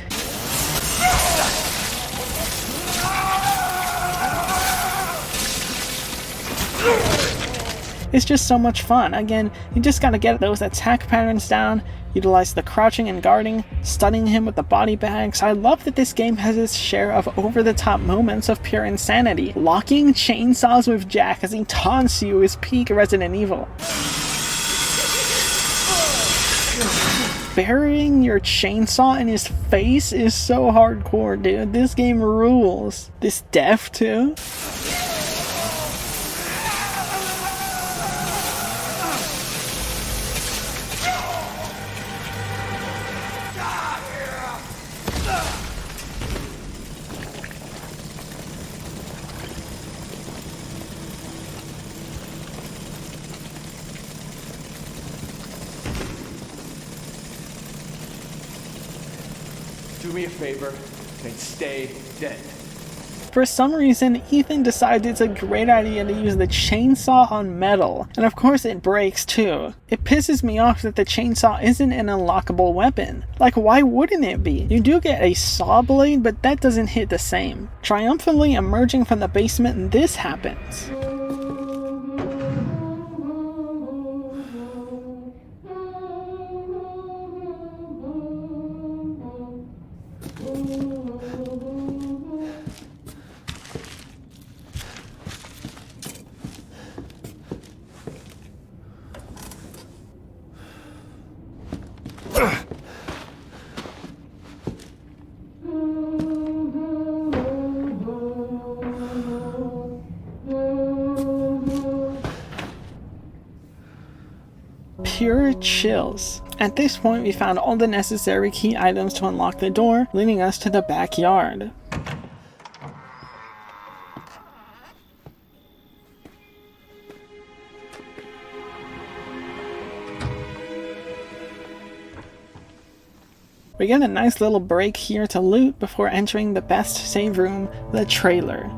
A: It's just so much fun. Again, you just gotta get those attack patterns down, utilize the crouching and guarding, stunning him with the body bags. I love that this game has its share of over-the-top moments of pure insanity. Locking chainsaws with Jack as he taunts you is peak Resident Evil. Burying your chainsaw in his face is so hardcore, dude. This game rules. This death too.
H: Do me a favor and stay dead.
A: For some reason, Ethan decides it's a great idea to use the chainsaw on metal, and of course it breaks too. It pisses me off that the chainsaw isn't an unlockable weapon. Like, why wouldn't it be? You do get a saw blade, but that doesn't hit the same. Triumphantly emerging from the basement, this happens. Pure chills. At this point, we found all the necessary key items to unlock the door, leading us to the backyard. We get a nice little break here to loot before entering the best save room, the trailer.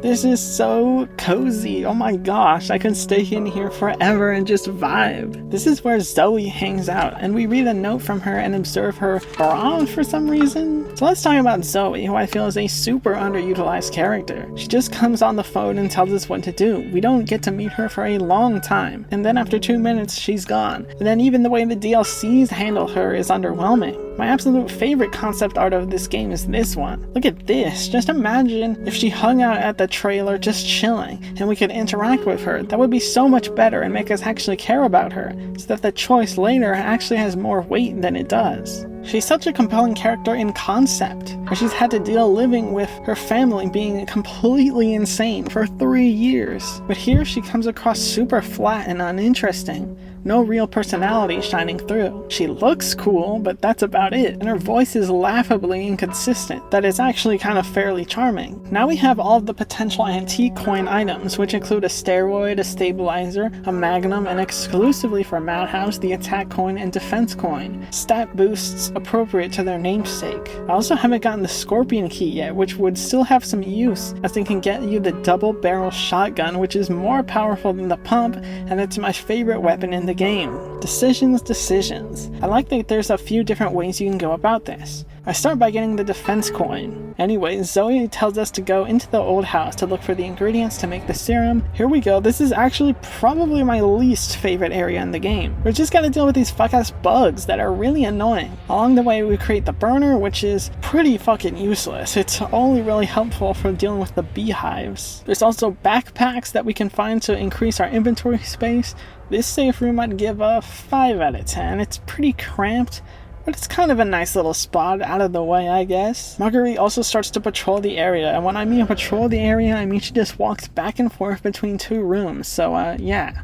A: This is so cozy. Oh my gosh, I could stay in here forever and just vibe. This is where Zoe hangs out, and we read a note from her and observe her bra for some reason. So let's talk about Zoe, who I feel is a super underutilized character. She just comes on the phone and tells us what to do. We don't get to meet her for a long time, and then after 2 minutes, she's gone. And then even the way the DLCs handle her is underwhelming. My absolute favorite concept art of this game is this one. Look at this. Just imagine if she hung out at the trailer just chilling and we could interact with her. That would be so much better and make us actually care about her, so that the choice later actually has more weight than it does. She's such a compelling character in concept, where she's had to deal living with her family being completely insane for 3 years. But here she comes across super flat and uninteresting. No real personality shining through. She looks cool, but that's about it, and her voice is laughably inconsistent. That is actually kind of fairly charming. Now we have all of the potential antique coin items, which include a steroid, a stabilizer, a magnum, and exclusively for Madhouse, the attack coin and defense coin. Stat boosts appropriate to their namesake. I also haven't gotten the scorpion key yet, which would still have some use, as they can get you the double barrel shotgun, which is more powerful than the pump, and it's my favorite weapon in the game. Decisions. I like that there's a few different ways you can go about this. I start by getting the defense coin. Anyways, Zoe tells us to go into the old house to look for the ingredients to make the serum. Here we go. This is actually probably my least favorite area in the game. We just gotta deal with these fuck-ass bugs that are really annoying. Along the way, we create the burner, which is pretty fucking useless. It's only really helpful for dealing with the beehives. There's also backpacks that we can find to increase our inventory space. This safe room I'd give a 5 out of 10. It's pretty cramped, but it's kind of a nice little spot out of the way, I guess. Marguerite also starts to patrol the area, and when I mean patrol the area, I mean she just walks back and forth between 2 rooms, so yeah.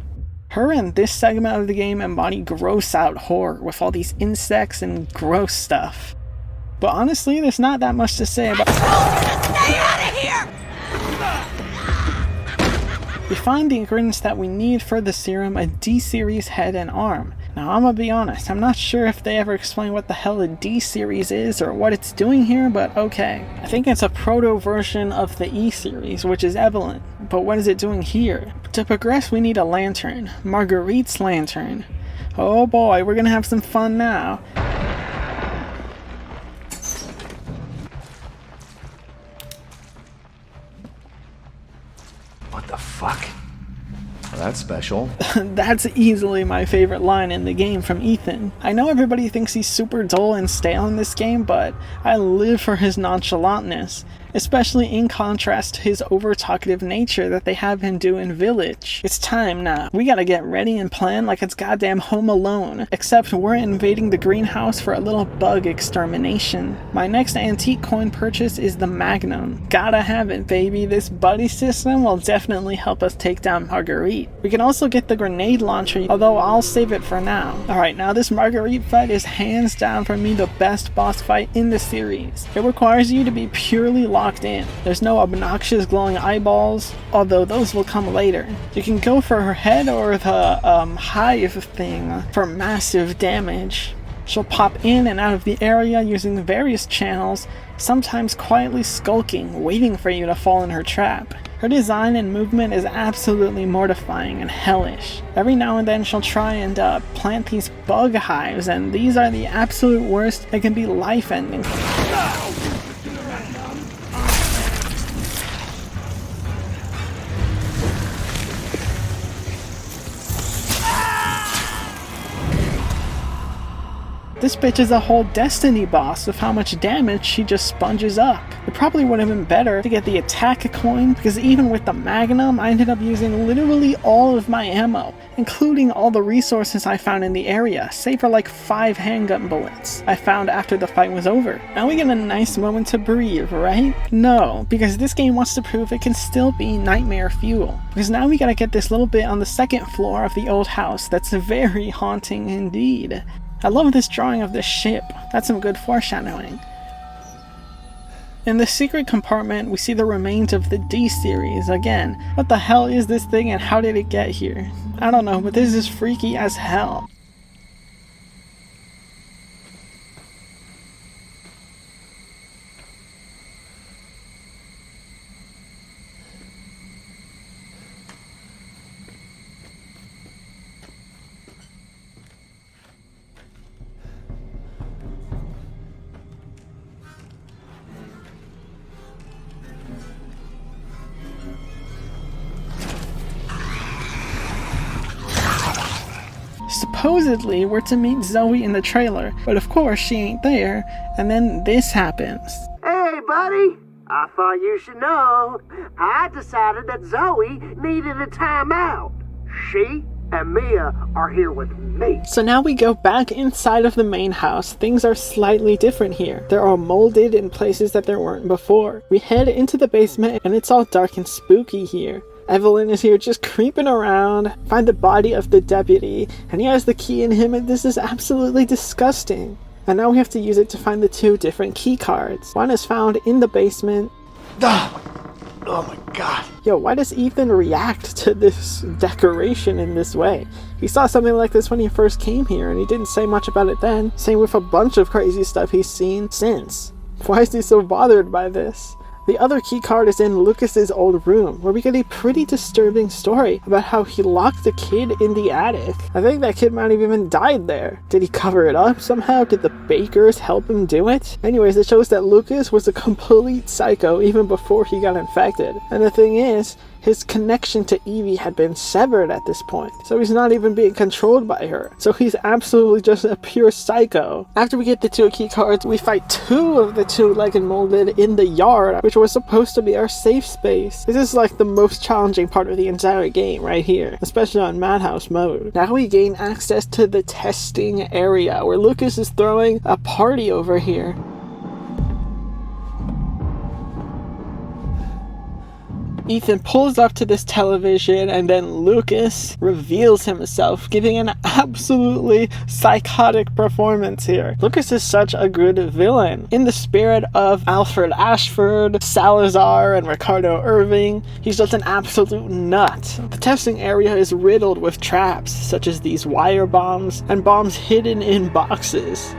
A: Her and this segment of the game embody gross out horror with all these insects and gross stuff. But honestly, there's not that much to say about—
E: Stay out of here!
A: We find the ingredients that we need for the serum, a D-series head and arm. Now I'm gonna be honest, I'm not sure if they ever explain what the hell a D-series is or what it's doing here, but okay. I think it's a proto version of the E-series, which is Evelyn. But what is it doing here? To progress we need a lantern. Marguerite's lantern. Oh boy, we're gonna have some fun now.
H: What the fuck? Well, that's special.
A: That's easily my favorite line in the game from Ethan. I know everybody thinks he's super dull and stale in this game, but I live for his nonchalantness, especially in contrast to his over-talkative nature that they have him do in Village. It's time now. We gotta get ready and plan like it's goddamn Home Alone, except we're invading the greenhouse for a little bug extermination. My next antique coin purchase is the Magnum. Gotta have it, baby. This buddy system will definitely help us take down Marguerite. We can also get the grenade launcher, although I'll save it for now. Alright, now this Marguerite fight is hands down for me the best boss fight in the series. It requires you to be purely locked in. There's no obnoxious glowing eyeballs, although those will come later. You can go for her head or the hive thing for massive damage. She'll pop in and out of the area using various channels, sometimes quietly skulking, waiting for you to fall in her trap. Her design and movement is absolutely mortifying and hellish. Every now and then she'll try and plant these bug hives, and these are the absolute worst. It can be life-ending. This bitch is a whole Destiny boss with how much damage she just sponges up. It probably would have been better to get the attack coin, because even with the Magnum, I ended up using literally all of my ammo, including all the resources I found in the area, save for like 5 handgun bullets I found after the fight was over. Now we get a nice moment to breathe, right? No, because this game wants to prove it can still be nightmare fuel. Because now we gotta get this little bit on the 2nd floor of the old house that's very haunting indeed. I love this drawing of the ship. That's some good foreshadowing. In the secret compartment, we see the remains of the D-series again. What the hell is this thing and how did it get here? I don't know, but this is freaky as hell. Supposedly, we're to meet Zoe in the trailer, but of course she ain't there, and then this happens.
J: Hey, buddy! I thought you should know. I decided that Zoe needed a timeout. She and Mia are here with me.
A: So now we go back inside of the main house. Things are slightly different here. They're all molded in places that there weren't before. We head into the basement and it's all dark and spooky here. Evelyn is here just creeping around, find the body of the deputy, and he has the key in him, and this is absolutely disgusting. And now we have to use it to find the 2 different key cards. One is found in the basement.
B: Oh my god.
A: Yo, why does Ethan react to this decoration in this way? He saw something like this when he first came here and he didn't say much about it then. Same with a bunch of crazy stuff he's seen since. Why is he so bothered by this? The other key card is in Lucas's old room, where we get a pretty disturbing story about how he locked the kid in the attic. I think that kid might have even died there. Did he cover it up somehow? Did the bakers help him do it? Anyways, it shows that Lucas was a complete psycho even before he got infected. And the thing is, his connection to Evie had been severed at this point, so he's not even being controlled by her. So he's absolutely just a pure psycho. After we get the 2 key cards, we fight 2 of the 2 Leg Molded in the yard, which was supposed to be our safe space. This is like the most challenging part of the entire game right here, especially on Madhouse mode. Now we gain access to the testing area, where Lucas is throwing a party over here. Ethan pulls up to this television and then Lucas reveals himself, giving an absolutely psychotic performance here. Lucas is such a good villain. In the spirit of Alfred Ashford, Salazar, and Ricardo Irving, he's just an absolute nut. The testing area is riddled with traps, such as these wire bombs and bombs hidden in boxes.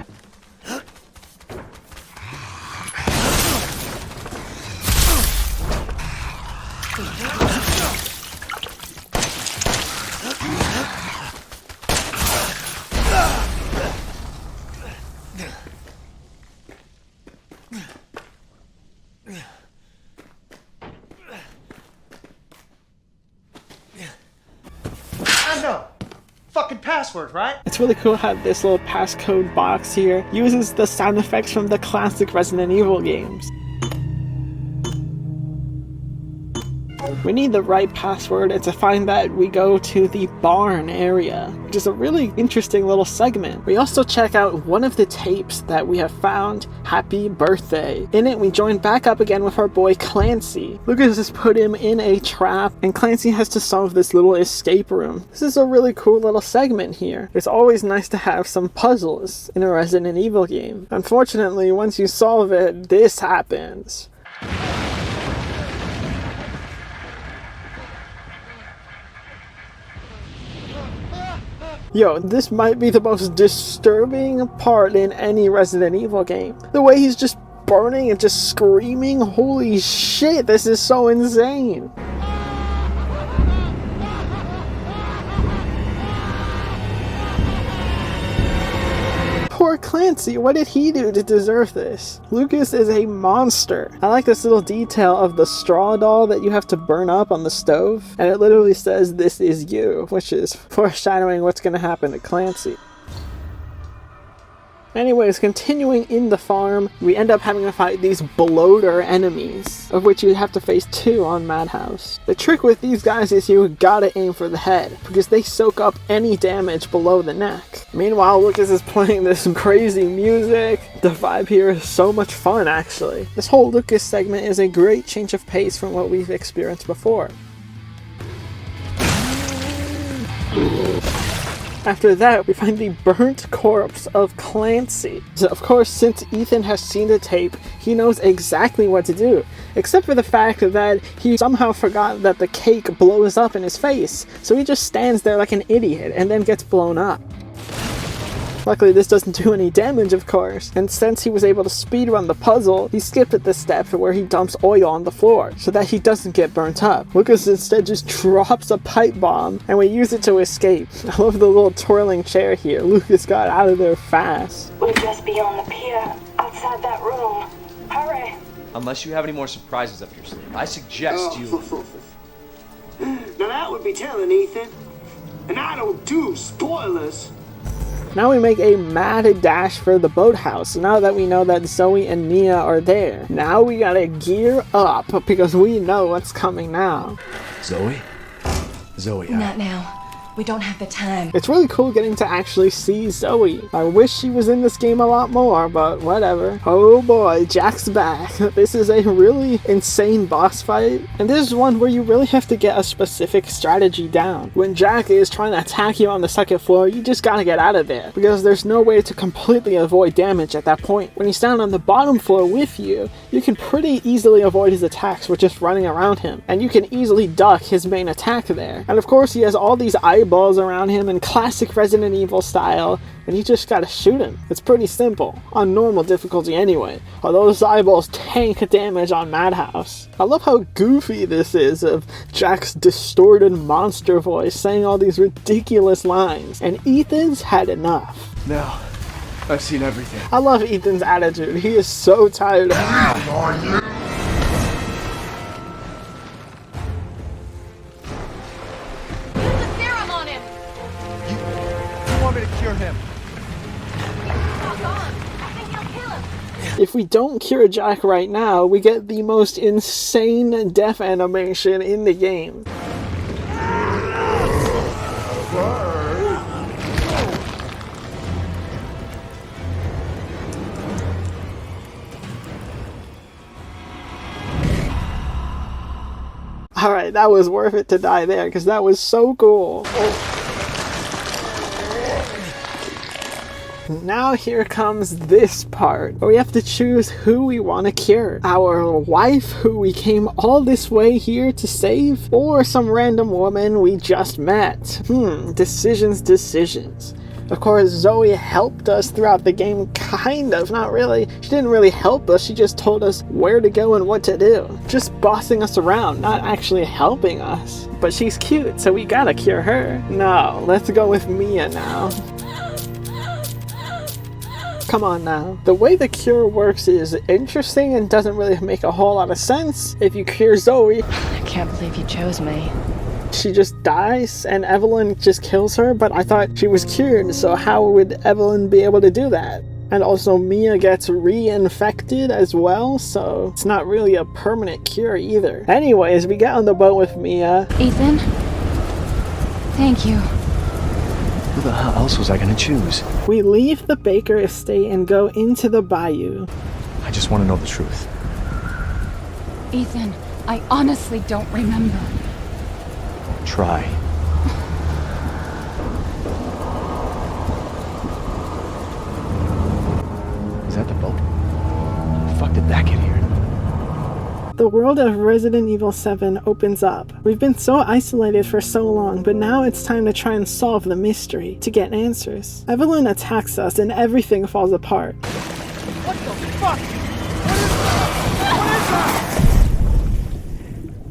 D: Fucking password, right?
A: It's really cool how this little passcode box here uses the sound effects from the classic Resident Evil games. We need the right password, and to find that we go to the barn area, which is a really interesting little segment. We also check out one of the tapes that we have found, Happy Birthday. In it, we join back up again with our boy Clancy. Lucas has put him in a trap, and Clancy has to solve this little escape room. This is a really cool little segment here. It's always nice to have some puzzles in a Resident Evil game. Unfortunately, once you solve it, this happens. Yo, this might be the most disturbing part in any Resident Evil game. The way he's just burning and just screaming, holy shit, this is so insane. Poor Clancy, what did he do to deserve this? Lucas is a monster. I like this little detail of the straw doll that you have to burn up on the stove, and it literally says, "This is you," which is foreshadowing what's going to happen to Clancy. Anyways, continuing in the farm, we end up having to fight these bloater enemies, of which you have to face 2 on Madhouse. The trick with these guys is you gotta aim for the head, because they soak up any damage below the neck. Meanwhile, Lucas is playing this crazy music. The vibe here is so much fun, actually. This whole Lucas segment is a great change of pace from what we've experienced before. After that, we find the burnt corpse of Clancy. So of course, since Ethan has seen the tape, he knows exactly what to do, except for the fact that he somehow forgot that the cake blows up in his face, so he just stands there like an idiot and then gets blown up. Luckily, this doesn't do any damage, of course, and since he was able to speedrun the puzzle, he skipped at the step where he dumps oil on the floor, so that he doesn't get burnt up. Lucas instead just drops a pipe bomb, and we use it to escape. I love the little twirling chair here. Lucas got out of there fast.
I: We're just beyond the pier, outside that room. Hurry!
H: Unless you have any more surprises up your sleeve, I suggest you...
J: Now that would be telling, Ethan. And I don't do spoilers.
A: Now we make a mad dash for the boathouse, now that we know that Zoe and Mia are there. Now we gotta gear up, because we know what's coming now.
H: Zoe? Zoe,
F: Not now.
E: We don't have the time.
A: It's really cool getting to actually see Zoe. I wish she was in this game a lot more, but whatever. Oh boy, Jack's back. This is a really insane boss fight, and this is one where you really have to get a specific strategy down. When Jack is trying to attack you on the second floor, you just gotta get out of there, because there's no way to completely avoid damage at that point. When he's down on the bottom floor with you, you can pretty easily avoid his attacks with just running around him, and you can easily duck his main attack there. And of course he has all these eyeballs around him in classic Resident Evil style, and you just gotta shoot him. It's pretty simple, on normal difficulty anyway, although those eyeballs tank damage on Madhouse. I love how goofy this is, of Jack's distorted monster voice saying all these ridiculous lines, and Ethan's had enough.
H: Now, I've seen everything.
A: I love Ethan's attitude. He is so tired of it. If we don't cure Jack right now, we get the most insane death animation in the game. Alright, that was worth it to die there, because that was so cool. Now here comes this part, where we have to choose who we want to cure. Our wife, who we came all this way here to save, or some random woman we just met. Decisions. Of course, Zoe helped us throughout the game, kind of, not really. She didn't really help us, she just told us where to go and what to do. Just bossing us around, not actually helping us. But she's cute, so we gotta cure her. No, let's go with Mia now. Come on now. The way the cure works is interesting and doesn't really make a whole lot of sense. If you cure Zoe,
F: I can't believe you chose me.
A: she just dies and Evelyn just kills her, but I thought she was cured, so how would Evelyn be able to do that? And also Mia gets reinfected as well, so it's not really a permanent cure either. Anyways, we get on the boat with Mia.
G: Ethan, thank you.
H: Who the hell else was I gonna choose?
A: We leave the Baker estate and go into the bayou.
H: I just want to know the truth.
G: Ethan, I honestly don't remember.
H: Try. Is that the boat? How the fuck did that get here?
A: The world of Resident Evil 7 opens up. We've been so isolated for so long, but now it's time to try and solve the mystery, to get answers. Evelyn attacks us and everything falls apart.
B: What the fuck? What is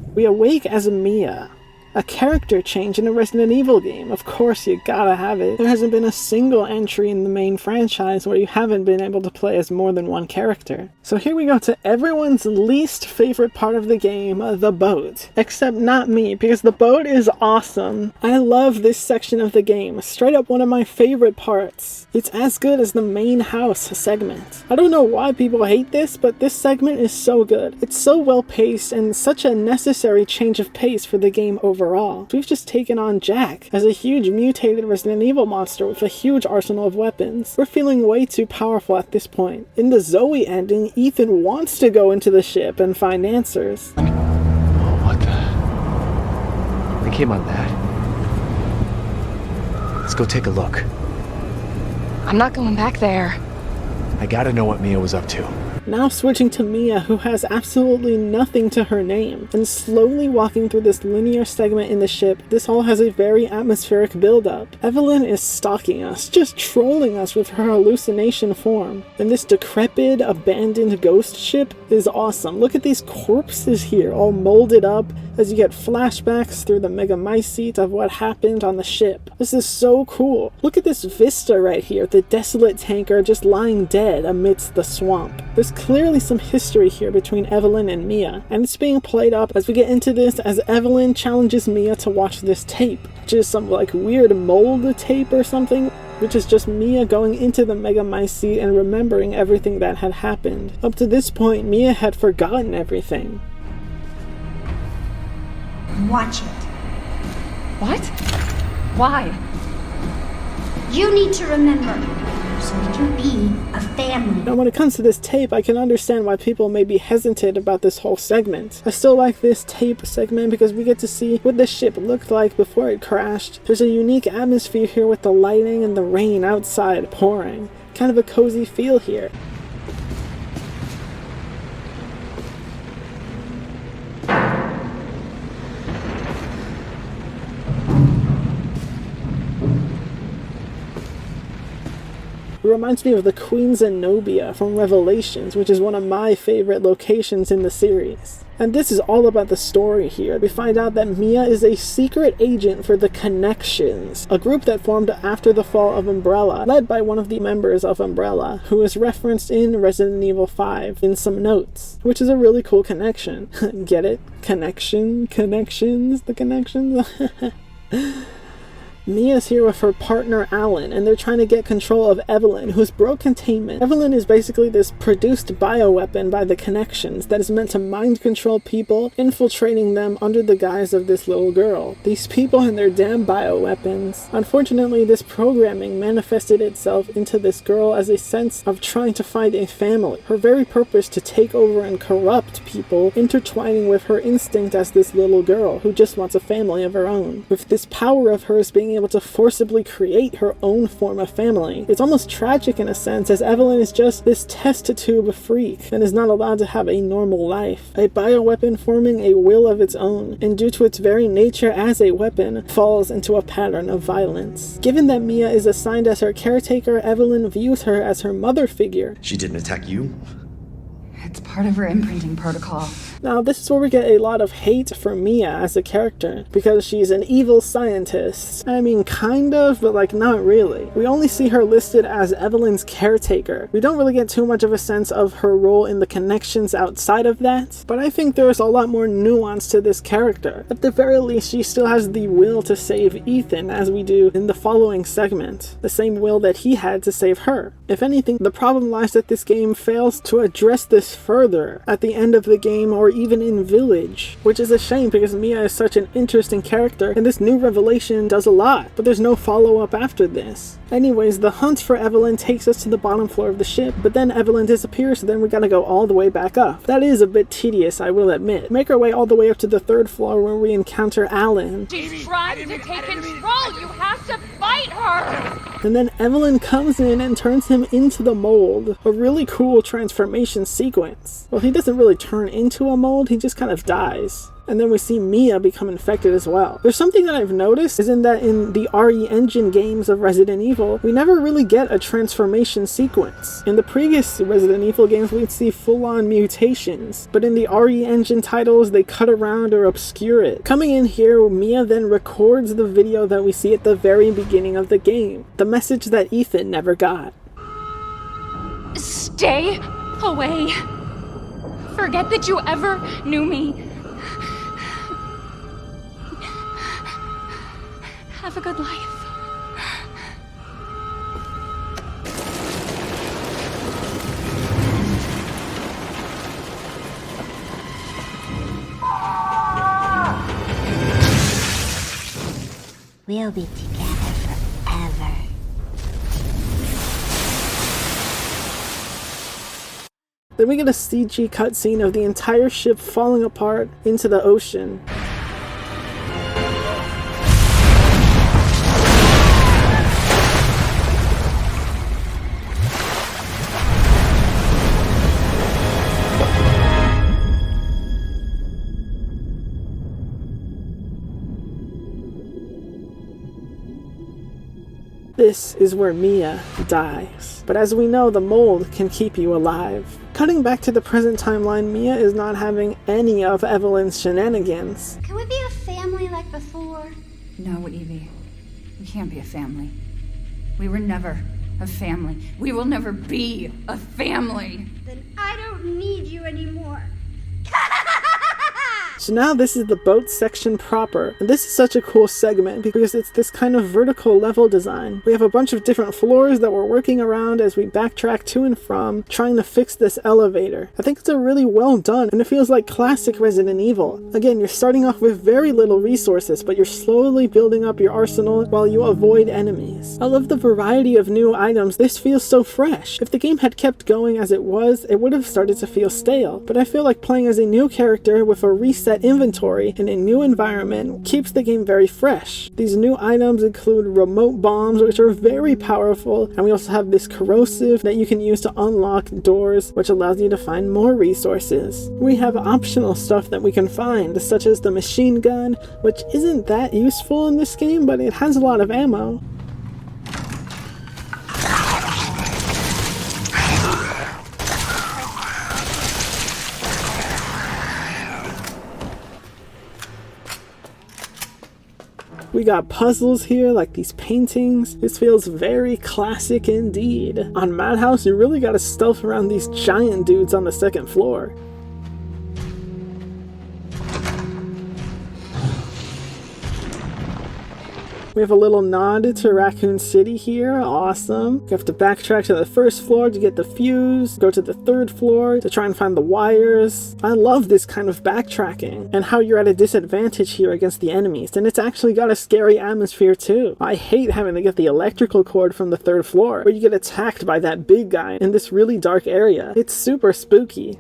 B: that?
A: We awake as Mia. A character change in a Resident Evil game. Of course, you gotta have it. There hasn't been a single entry in the main franchise where you haven't been able to play as more than one character. So here we go to everyone's least favorite part of the game, the boat. Except not me, because the boat is awesome. I love this section of the game. Straight up one of my favorite parts. It's as good as the main house segment. I don't know why people hate this, but this segment is so good. It's so well paced and such a necessary change of pace for the game overall. We've just taken on Jack as a huge mutated Resident Evil monster with a huge arsenal of weapons. We're feeling way too powerful at this point. In the Zoe ending, Ethan wants to go into the ship and find answers.
H: Oh, what the? They came on that. Let's go take a look.
E: I'm not going back there.
H: I gotta know what Mia was up to.
A: Now switching to Mia, who has absolutely nothing to her name, and slowly walking through this linear segment in the ship. This all has a very atmospheric build-up. Evelyn is stalking us, just trolling us with her hallucination form. And this decrepit, abandoned ghost ship is awesome. Look at these corpses here, all molded up, as you get flashbacks through the megamycete of what happened on the ship. This is so cool. Look at this vista right here, the desolate tanker just lying dead amidst the swamp. There's clearly some history here between Evelyn and Mia, and it's being played up as we get into this as Evelyn challenges Mia to watch this tape, which is some like weird mold tape or something, which is just Mia going into the megamycete and remembering everything that had happened. Up to this point, Mia had forgotten everything.
K: Watch it.
E: What?
G: Why?
K: You need to remember, so we can be a family.
A: Now when it comes to this tape, I can understand why people may be hesitant about this whole segment. I still like this tape segment because we get to see what the ship looked like before it crashed. There's a unique atmosphere here with the lighting and the rain outside pouring. Kind of a cozy feel here. It reminds me of the Queen Zenobia from Revelations, which is one of my favorite locations in the series. And this is all about the story here. We find out that Mia is a secret agent for the Connections, a group that formed after the fall of Umbrella, led by one of the members of Umbrella, who is referenced in Resident Evil 5 in some notes, which is a really cool connection. Get it? Connection? Connections? The Connections? Mia's here with her partner Alan, and they're trying to get control of Evelyn, who's broke containment. Evelyn is basically this produced bioweapon by the Connections that is meant to mind control people, infiltrating them under the guise of this little girl. These people and their damn bioweapons. Unfortunately, this programming manifested itself into this girl as a sense of trying to find a family. Her very purpose to take over and corrupt people, intertwining with her instinct as this little girl who just wants a family of her own. With this power of hers being able to forcibly create her own form of family. It's almost tragic in a sense, as Evelyn is just this test tube freak and is not allowed to have a normal life. A bioweapon forming a will of its own, and due to its very nature as a weapon, falls into a pattern of violence. Given that Mia is assigned as her caretaker, Evelyn views her as her mother figure.
L: She didn't attack you?
F: It's part of her imprinting protocol.
A: Now, this is where we get a lot of hate for Mia as a character, because she's an evil scientist. I mean, kind of, but like not really. We only see her listed as Evelyn's caretaker. We don't really get too much of a sense of her role in the Connections outside of that, but I think there's a lot more nuance to this character. At the very least, she still has the will to save Ethan, as we do in the following segment. The same will that he had to save her. If anything, the problem lies that this game fails to address this further at the end of the game or even in Village, which is a shame because Mia is such an interesting character and this new revelation does a lot, but there's no follow-up after this. Anyways, the hunt for Evelyn takes us to the bottom floor of the ship, but then Evelyn disappears, so then we gotta go all the way back up. That is a bit tedious, I will admit. Make our way all the way up to the 3rd floor where we encounter Alan.
G: She's trying to take control! You have to fight her!
A: And then Evelyn comes in and turns him into the mold. A really cool transformation sequence. Well, he doesn't really turn into a mold, he just kind of dies. And then we see Mia become infected as well. There's something that I've noticed, is in that in the RE Engine games of Resident Evil, we never really get a transformation sequence. In the previous Resident Evil games, we'd see full-on mutations, but in the RE Engine titles, they cut around or obscure it. Coming in here, Mia then records the video that we see at the very beginning of the game, the message that Ethan never got.
G: Stay away. Forget that you ever knew me. Have a good life.
K: We'll be together forever.
A: Then we get a CG cutscene of the entire ship falling apart into the ocean. This is where Mia dies. But as we know, the mold can keep you alive. Cutting back to the present timeline, Mia is not having any of Evelyn's shenanigans.
K: Can we be a family like before?
F: No, Evie. We can't be a family. We were never a family. We will never be a family.
K: Then I don't need you anymore.
A: So now this is the boat section proper, and this is such a cool segment because it's this kind of vertical level design. We have a bunch of different floors that we're working around as we backtrack to and from, trying to fix this elevator. I think it's a really well done, and it feels like classic Resident Evil. Again, you're starting off with very little resources, but you're slowly building up your arsenal while you avoid enemies. I love the variety of new items. This feels so fresh. If the game had kept going as it was, it would have started to feel stale, but I feel like playing as a new character with a reset inventory in a new environment keeps the game very fresh. These new items include remote bombs, which are very powerful, and we also have this corrosive that you can use to unlock doors, which allows you to find more resources. We have optional stuff that we can find, such as the machine gun, which isn't that useful in this game, but it has a lot of ammo. We got puzzles here, like these paintings. This feels very classic indeed. On Madhouse, you really gotta stealth around these giant dudes on the second floor. We have a little nod to Raccoon City here, awesome. You have to backtrack to the first floor to get the fuse, go to the third floor to try and find the wires. I love this kind of backtracking, and how you're at a disadvantage here against the enemies, and it's actually got a scary atmosphere too. I hate having to get the electrical cord from the third floor, where you get attacked by that big guy in this really dark area. It's super spooky.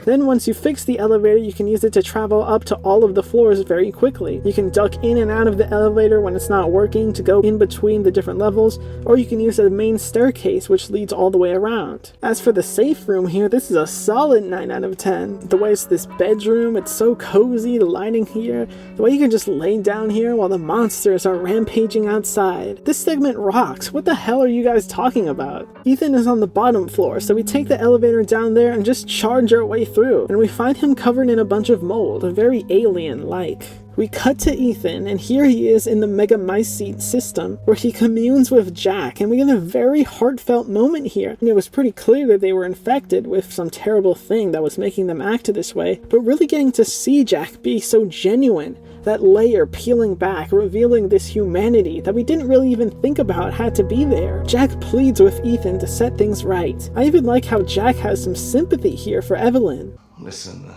A: Then once you fix the elevator, you can use it to travel up to all of the floors very quickly. You can duck in and out of the elevator when it's not working to go in between the different levels, or you can use the main staircase which leads all the way around. As for the safe room here, this is a solid 9 out of 10. The way it's this bedroom, it's so cozy, the lighting here, the way you can just lay down here while the monsters are rampaging outside. This segment rocks. What the hell are you guys talking about? Ethan is on the bottom floor, so we take the elevator down there and just charge our way through, and we find him covered in a bunch of mold, very alien-like. We cut to Ethan, and here he is in the Megamycete system, where he communes with Jack, and we get a very heartfelt moment here. And it was pretty clear that they were infected with some terrible thing that was making them act this way, but really getting to see Jack be so genuine, that layer peeling back, revealing this humanity that we didn't really even think about had to be there. Jack pleads with Ethan to set things right. I even like how Jack has some sympathy here for Evelyn.
D: Listen,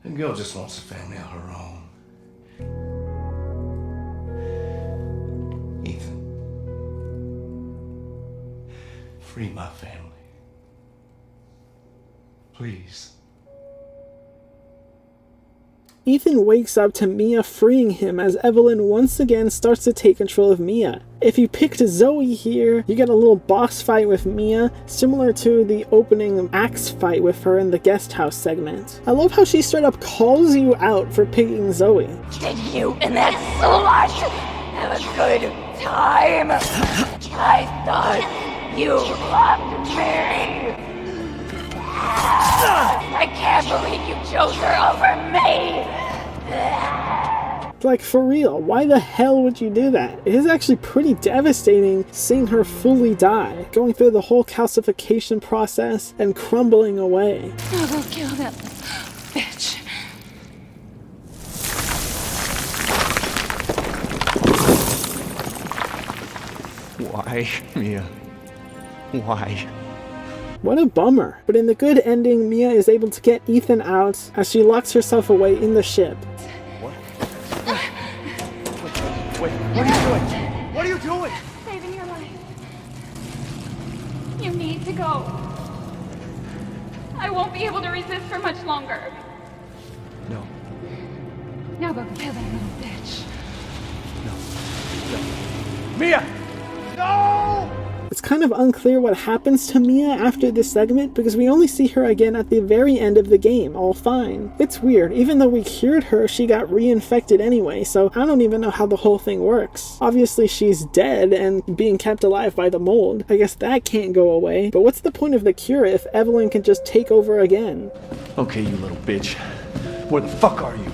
D: the girl just wants a family of her own. Ethan, free my family. Please.
A: Ethan wakes up to Mia freeing him as Evelyn once again starts to take control of Mia. If you picked Zoe here, you get a little boss fight with Mia, similar to the opening axe fight with her in the guest house segment. I love how she straight up calls you out for picking Zoe.
L: Did you and that slut have a good time? I thought you loved me. I can't believe you chose her over me!
A: Like, for real, why the hell would you do that? It is actually pretty devastating seeing her fully die, going through the whole calcification process and crumbling away.
G: I'll go kill that bitch.
H: Why, Mia? Why?
A: What a bummer. But in the good ending, Mia is able to get Ethan out as she locks herself away in the ship.
H: What? Wait, what are you doing? What are you doing?
G: Saving your life. You need to go. I won't be able to resist for much longer.
H: No.
G: Now go kill that little bitch.
H: No. Mia! No!
A: It's kind of unclear what happens to Mia after this segment because we only see her again at the very end of the game, all fine. It's weird, even though we cured her, she got reinfected anyway, so I don't even know how the whole thing works. Obviously she's dead and being kept alive by the mold. I guess that can't go away, but what's the point of the cure if Evelyn can just take over again?
H: Okay, you little bitch. Where the fuck are you?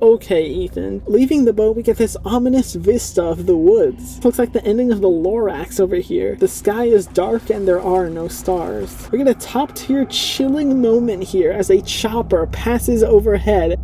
A: Okay, Ethan. Leaving the boat, we get this ominous vista of the woods. Looks like the ending of the Lorax over here. The sky is dark and there are no stars. We get a top-tier chilling moment here as a chopper passes overhead.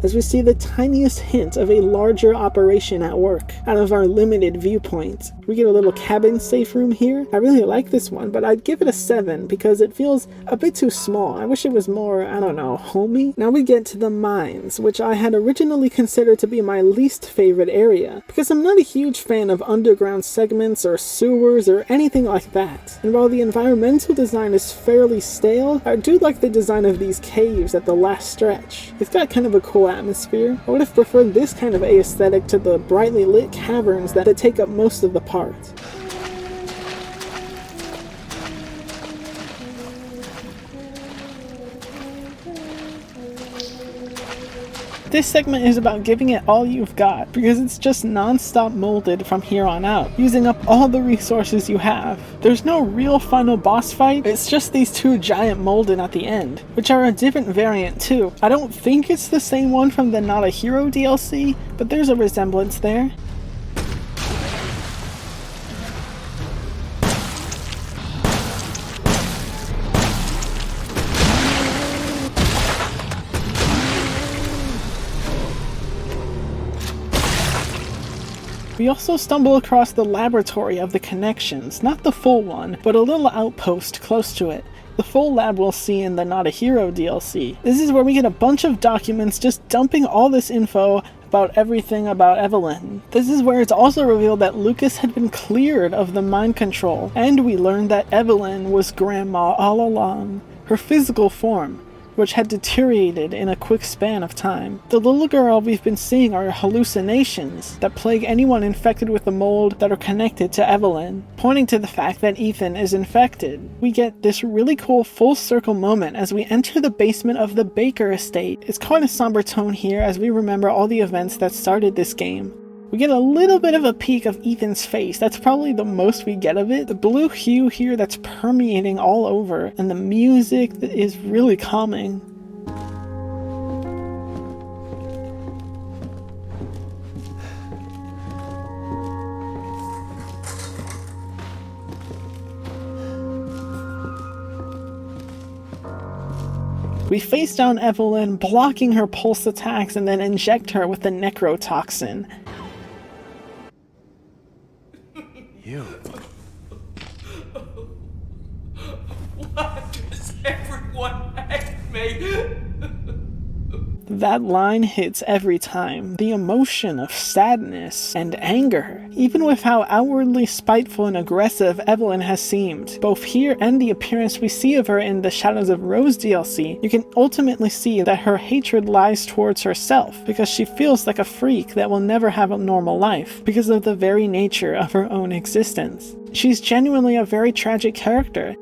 A: As we see the tiniest hint of a larger operation at work out of our limited viewpoint. We get a little cabin safe room here. I really like this one, but I'd give it a 7 because it feels a bit too small. I wish it was more, I don't know, homey. Now we get to the mines, which I had originally considered to be my least favorite area because I'm not a huge fan of underground segments or sewers or anything like that. And while the environmental design is fairly stale, I do like the design of these caves at the last stretch. It's got kind of a cool atmosphere. I would have preferred this kind of aesthetic to the brightly lit caverns that take up most of the part. This segment is about giving it all you've got, because it's just non-stop molded from here on out, using up all the resources you have. There's no real final boss fight, it's just these two giant molded at the end, which are a different variant too. I don't think it's the same one from the Not a Hero DLC, but there's a resemblance there. We also stumble across the laboratory of the connections, not the full one, but a little outpost close to it. The full lab we'll see in the Not a Hero DLC. This is where we get a bunch of documents just dumping all this info about everything about Evelyn. This is where it's also revealed that Lucas had been cleared of the mind control, and we learned that Evelyn was Grandma all along, her physical form, which had deteriorated in a quick span of time. The little girl we've been seeing are hallucinations that plague anyone infected with the mold that are connected to Evelyn, pointing to the fact that Ethan is infected. We get this really cool full circle moment as we enter the basement of the Baker estate. It's quite a somber tone here as we remember all the events that started this game. We get a little bit of a peek of Ethan's face. That's probably the most we get of it. The blue hue here that's permeating all over, and the music that is really calming. We face down Evelyn, blocking her pulse attacks, and then inject her with the necrotoxin.
H: You. Why does everyone hate me?
A: That line hits every time. The emotion of sadness and anger. Even with how outwardly spiteful and aggressive Evelyn has seemed, both here and the appearance we see of her in the Shadows of Rose DLC, you can ultimately see that her hatred lies towards herself, because she feels like a freak that will never have a normal life, because of the very nature of her own existence. She's genuinely a very tragic character.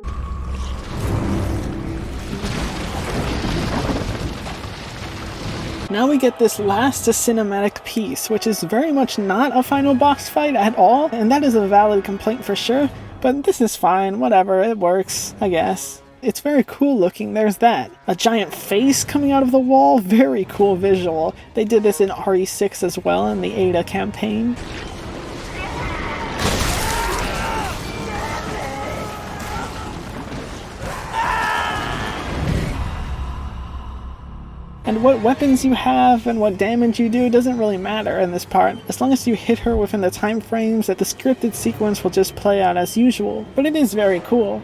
A: Now we get this last cinematic piece, which is very much not a final boss fight at all, and that is a valid complaint for sure, but this is fine, whatever, it works, I guess. It's very cool looking, there's that. A giant face coming out of the wall, very cool visual. They did this in RE6 as well in the Ada campaign. And what weapons you have and what damage you do doesn't really matter in this part, as long as you hit her within the time frames that the scripted sequence will just play out as usual. But it is very cool.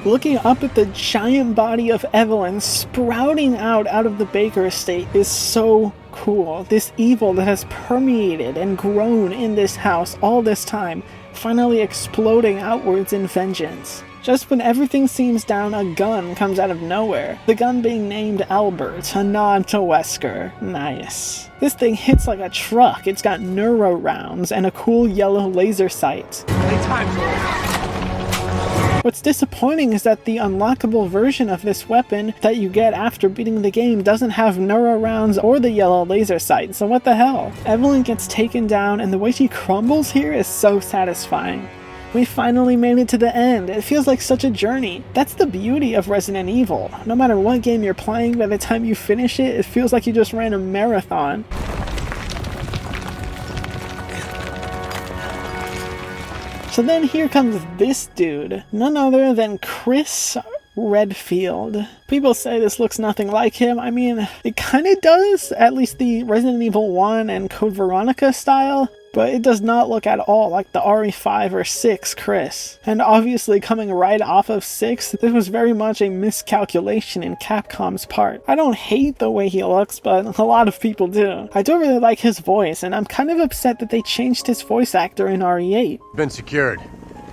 A: Looking up at the giant body of Evelyn sprouting out of the Baker estate is so cool. This evil that has permeated and grown in this house all this time finally exploding outwards in vengeance. Just when everything seems down, a gun comes out of nowhere. The gun being named Albert, a nod to Wesker. Nice. This thing hits like a truck. It's got neuro rounds and a cool yellow laser sight. What's disappointing is that the unlockable version of this weapon that you get after beating the game doesn't have neuro rounds or the yellow laser sight, so what the hell? Evelyn gets taken down and the way she crumbles here is so satisfying. We finally made it to the end. It feels like such a journey. That's the beauty of Resident Evil. No matter what game you're playing, by the time you finish it, it feels like you just ran a marathon. So then here comes this dude, none other than Chris Redfield. People say this looks nothing like him. I mean, it kinda does, at least the Resident Evil 1 and Code Veronica style, but it does not look at all like the RE5 or 6 Chris. And obviously coming right off of 6, this was very much a miscalculation in Capcom's part. I don't hate the way he looks, but a lot of people do. I do really like his voice, and I'm kind of upset that they changed his voice actor in RE8.
M: Been secured.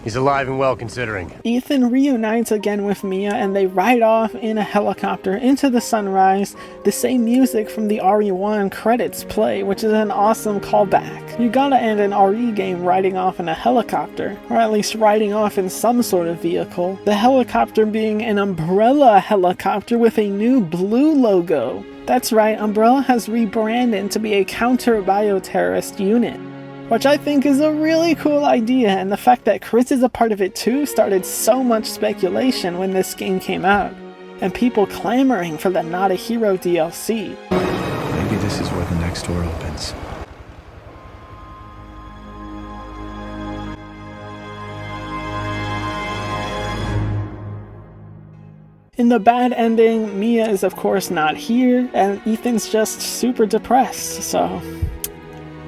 M: He's alive and well considering.
A: Ethan reunites again with Mia and they ride off in a helicopter into the sunrise. The same music from the RE1 credits play, which is an awesome callback. You gotta end an RE game riding off in a helicopter, or at least riding off in some sort of vehicle. The helicopter being an Umbrella helicopter with a new blue logo. That's right, Umbrella has rebranded to be a counter-bioterrorist unit, which I think is a really cool idea, and the fact that Chris is a part of it too started so much speculation when this game came out, and people clamoring for the Not a Hero DLC.
N: Maybe this is where the next door opens.
A: In the bad ending, Mia is of course not here, and Ethan's just super depressed, so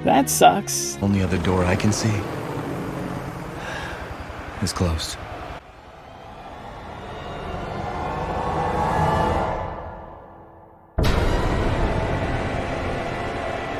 A: that sucks.
N: Only other door I can see is closed.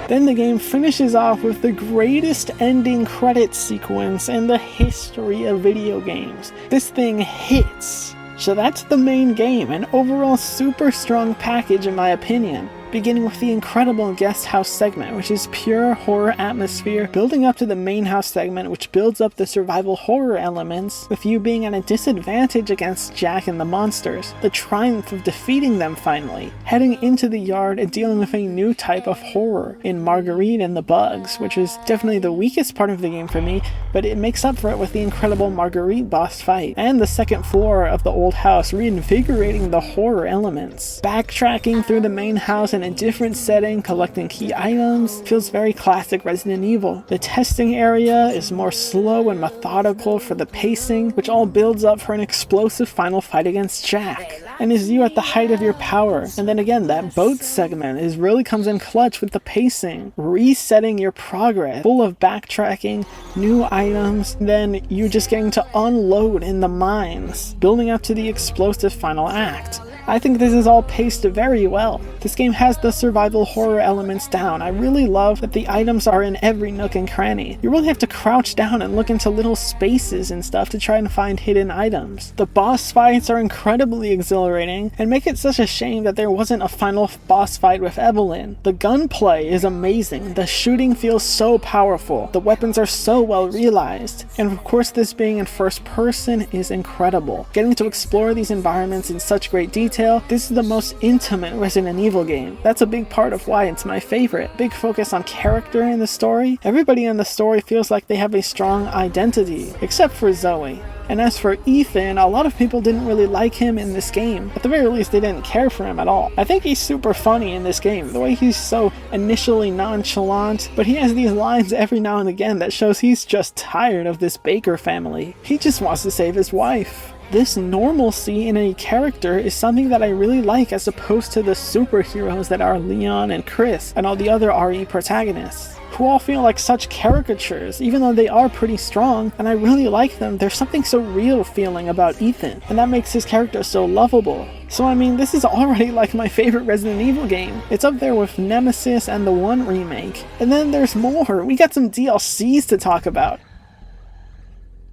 A: Then the game finishes off with the greatest ending credits sequence in the history of video games. This thing hits. So that's the main game, an overall super strong package in my opinion. Beginning with the incredible guest house segment, which is pure horror atmosphere, building up to the main house segment, which builds up the survival horror elements, with you being at a disadvantage against Jack and the monsters, the triumph of defeating them finally, heading into the yard and dealing with a new type of horror in Marguerite and the Bugs, which is definitely the weakest part of the game for me, but it makes up for it with the incredible Marguerite boss fight, and the second floor of the old house, reinvigorating the horror elements. Backtracking through the main house in a different setting, collecting key items, feels very classic Resident Evil. The testing area is more slow and methodical for the pacing, which all builds up for an explosive final fight against Jack, and is you at the height of your power. And then again, that boat segment really comes in clutch with the pacing, resetting your progress, full of backtracking, new items, then you just getting to unload in the mines, building up to the explosive final act. I think this is all paced very well. This game has the survival horror elements down. I really love that the items are in every nook and cranny. You really have to crouch down and look into little spaces and stuff to try and find hidden items. The boss fights are incredibly exhilarating and make it such a shame that there wasn't a final boss fight with Evelyn. The gunplay is amazing. The shooting feels so powerful. The weapons are so well realized. And of course, this being in first person is incredible. Getting to explore these environments in such great detail, this is the most intimate Resident Evil game. That's a big part of why it's my favorite. Big focus on character in the story. Everybody in the story feels like they have a strong identity, except for Zoe. And as for Ethan, a lot of people didn't really like him in this game. At the very least, they didn't care for him at all. I think he's super funny in this game, the way he's so initially nonchalant, but he has these lines every now and again that shows he's just tired of this Baker family. He just wants to save his wife. This normalcy in a character is something that I really like, as opposed to the superheroes that are Leon and Chris and all the other RE protagonists, who all feel like such caricatures, even though they are pretty strong, and I really like them. There's something so real feeling about Ethan, and that makes his character so lovable. So I mean, this is already like my favorite Resident Evil game. It's up there with Nemesis and the 1 remake. And then there's more. We got some DLCs to talk about.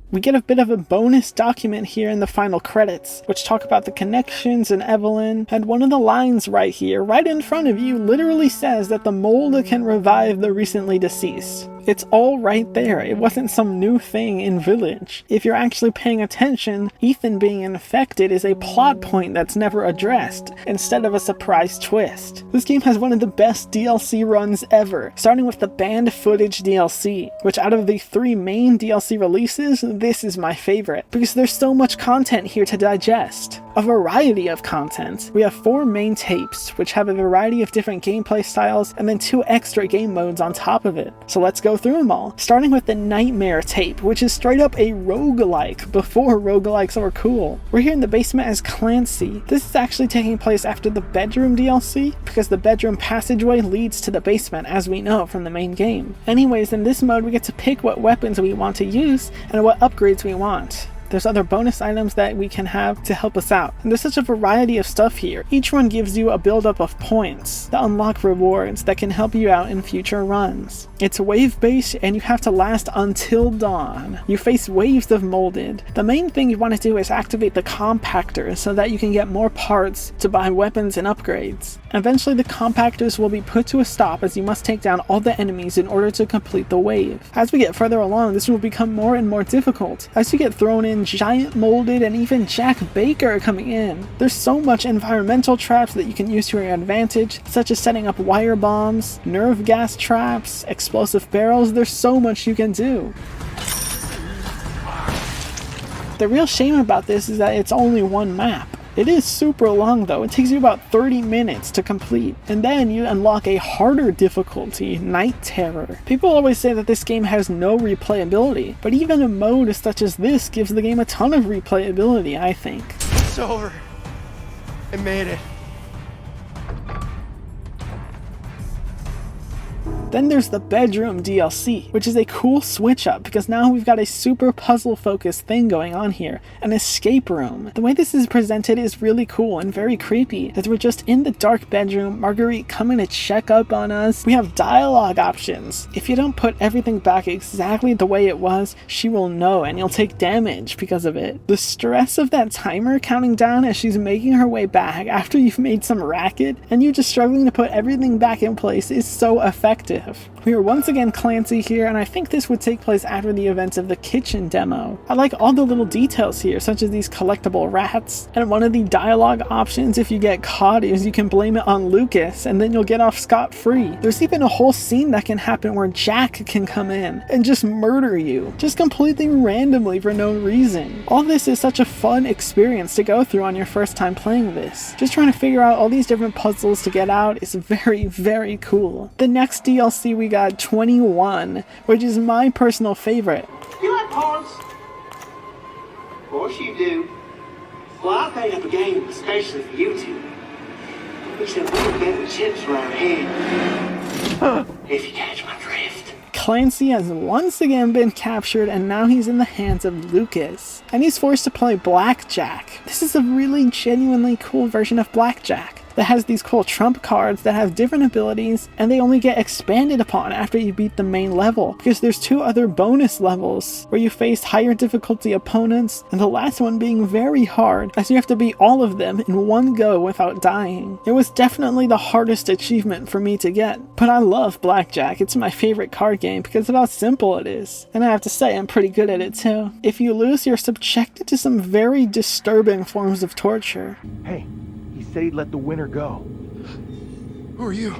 A: We get a bit of a bonus document here in the final credits, which talk about the connections and Evelyn, and one of the lines right here, right in front of you, literally says that the mold can revive the recently deceased. It's all right there. It wasn't some new thing in Village. If you're actually paying attention, Ethan being infected is a plot point that's never addressed, instead of a surprise twist. This game has one of the best DLC runs ever, starting with the banned footage DLC, which out of the 3 main DLC releases, this is my favorite, because there's so much content here to digest. A variety of content. We have 4 main tapes, which have a variety of different gameplay styles, and then 2 extra game modes on top of it. So let's go through them all, starting with the Nightmare tape, which is straight up a roguelike before roguelikes were cool. We're here in the basement as Clancy. This is actually taking place after the bedroom DLC, because the bedroom passageway leads to the basement, as we know from the main game. Anyways, in this mode we get to pick what weapons we want to use and what upgrades we want. There's other bonus items that we can have to help us out. And there's such a variety of stuff here. Each one gives you a buildup of points that unlock rewards that can help you out in future runs. It's wave-based and you have to last until dawn. You face waves of molded. The main thing you want to do is activate the compactor so that you can get more parts to buy weapons and upgrades. Eventually the compactors will be put to a stop as you must take down all the enemies in order to complete the wave. As we get further along, this will become more and more difficult as you get thrown in giant molded and even Jack Baker coming in. There's so much environmental traps that you can use to your advantage, such as setting up wire bombs, nerve gas traps, explosive barrels. There's so much you can do. The real shame about this is that it's only one map. It is super long though, it takes you about 30 minutes to complete, and then you unlock a harder difficulty, Night Terror. People always say that this game has no replayability, but even a mode such as this gives the game a ton of replayability, I think.
B: It's over. I made it.
A: Then there's the bedroom DLC, which is a cool switch up because now we've got a super puzzle focused thing going on here, an escape room. The way this is presented is really cool and very creepy, as we're just in the dark bedroom, Marguerite coming to check up on us. We have dialogue options. If you don't put everything back exactly the way it was, she will know and you'll take damage because of it. The stress of that timer counting down as she's making her way back after you've made some racket and you just struggling to put everything back in place is so effective. We are once again Clancy here, and I think this would take place after the events of the kitchen demo. I like all the little details here, such as these collectible rats, and one of the dialogue options if you get caught is you can blame it on Lucas and then you'll get off scot-free. There's even a whole scene that can happen where Jack can come in and just murder you, just completely randomly for no reason. All this is such a fun experience to go through on your first time playing this. Just trying to figure out all these different puzzles to get out is very, very cool. The next DLC we got 21, which is my personal favorite.
J: You like cards? Of course you do. Well, I made up a game especially for you two. We said we'll bet the chips around here. If you catch my drift.
A: Clancy has once again been captured and now he's in the hands of Lucas. And he's forced to play Blackjack. This is a really genuinely cool version of Blackjack that has these cool trump cards that have different abilities and they only get expanded upon after you beat the main level, because there's 2 other bonus levels where you face higher difficulty opponents, and the last one being very hard as you have to beat all of them in one go without dying. It was definitely the hardest achievement for me to get, but I love Blackjack. It's my favorite card game because of how simple it is, and I have to say I'm pretty good at it too. If you lose, you're subjected to some very disturbing forms of torture.
B: Hey, he said he'd let the winner go. Who are you?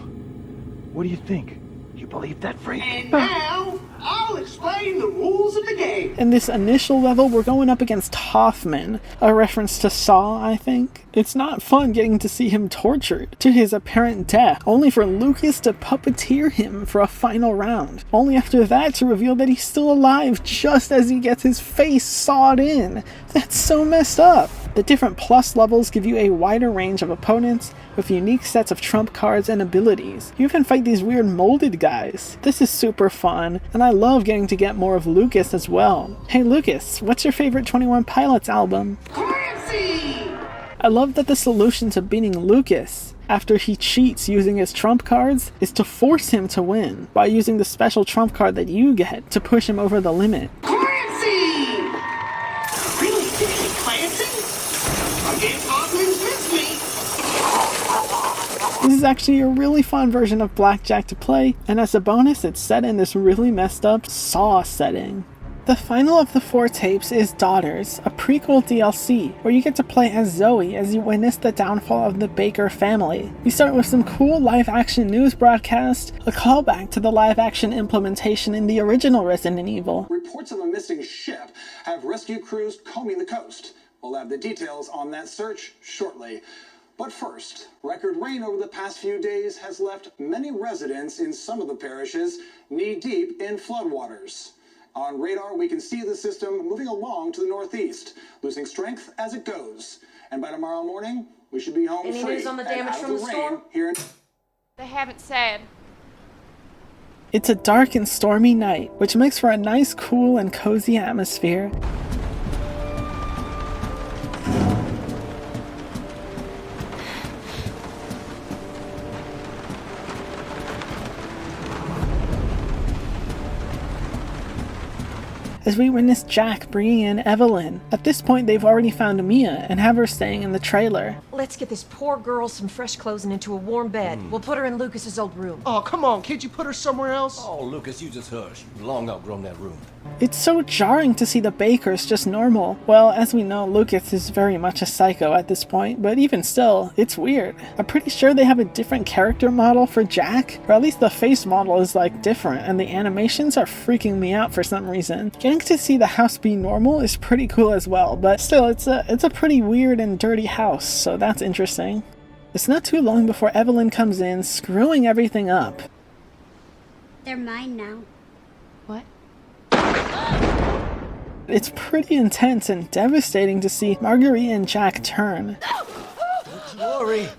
B: What do you think? You believe that freak?
J: And now, I'll explain the rules of the game.
A: In this initial level, we're going up against Hoffman, a reference to Saw, I think. It's not fun getting to see him tortured to his apparent death, only for Lucas to puppeteer him for a final round. Only after that to reveal that he's still alive just as he gets his face sawed in. That's so messed up. The different plus levels give you a wider range of opponents with unique sets of trump cards and abilities. You even fight these weird molded guys. This is super fun, and I love getting to get more of Lucas as well. Hey Lucas, what's your favorite 21 Pilots album?
J: Clancy!
A: I love that the solution to beating Lucas after he cheats using his trump cards is to force him to win by using the special trump card that you get to push him over the limit.
J: Clancy! It's hardly fits me.
A: This is actually a really fun version of Blackjack to play, and as a bonus, it's set in this really messed up Saw setting. The final of the 4 tapes is Daughters, a prequel DLC, where you get to play as Zoe as you witness the downfall of the Baker family. We start with some cool live-action news broadcast, a callback to the live-action implementation in the original Resident Evil.
O: Reports of a missing ship have rescue crews combing the coast. We'll have the details on that search shortly. But first, record rain over the past few days has left many residents in some of the parishes knee-deep in floodwaters. On radar, we can see the system moving along to the northeast, losing strength as it goes. And by tomorrow morning, we should be home free.
P: Any news on the damage from the storm?
F: They haven't said.
A: It's a dark and stormy night, which makes for a nice, cool, and cozy atmosphere. As we witness Jack bringing in Evelyn. At this point, they've already found Mia and have her staying in the trailer.
P: Let's get this poor girl some fresh clothes and into a warm bed. We'll put her in Lucas's old room.
D: Oh, come on, can't you put her somewhere else? Oh, Lucas, you just hush. You've long outgrown that room.
A: It's so jarring to see the Bakers just normal. Well, as we know, Lucas is very much a psycho at this point, but even still, it's weird. I'm pretty sure they have a different character model for Jack, or at least the face model is like different, and the animations are freaking me out for some reason. Getting to see the house be normal is pretty cool as well, but still, it's a pretty weird and dirty house, so that's interesting. It's not too long before Evelyn comes in, screwing everything up.
K: They're mine now.
F: What?
A: It's pretty intense and devastating to see Marguerite and Jack turn.
D: Don't you worry.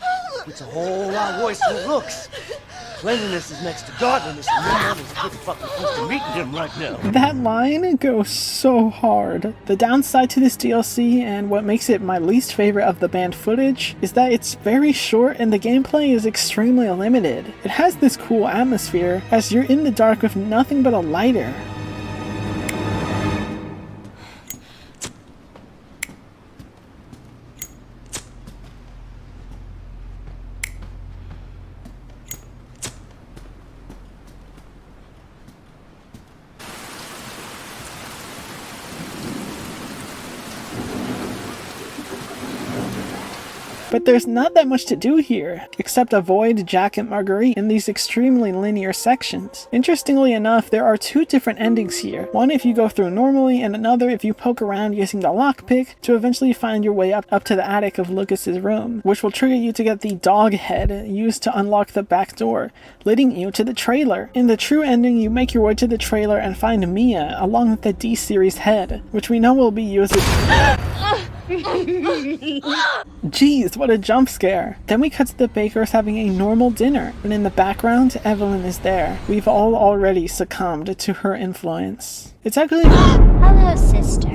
D: It's a whole lot worse than it looks. Cleanliness is next to godliness, and your mother's pretty fucking close to meeting him right now.
A: That line goes so hard. The downside to this DLC, and what makes it my least favorite of the banned footage, is that it's very short and the gameplay is extremely limited. It has this cool atmosphere, as you're in the dark with nothing but a lighter. But there's not that much to do here, except avoid Jack and Marguerite in these extremely linear sections. Interestingly enough, there are 2 different endings here. One if you go through normally, and another if you poke around using the lockpick to eventually find your way up to the attic of Lucas's room, which will trigger you to get the dog head used to unlock the back door, leading you to the trailer. In the true ending, you make your way to the trailer and find Mia, along with the D-series head, which we know will be used as Jeez, what a jump scare. Then we cut to the Bakers having a normal dinner, and in the background, Evelyn is there. We've all already succumbed to her influence. It's actually...
K: Hello, sister.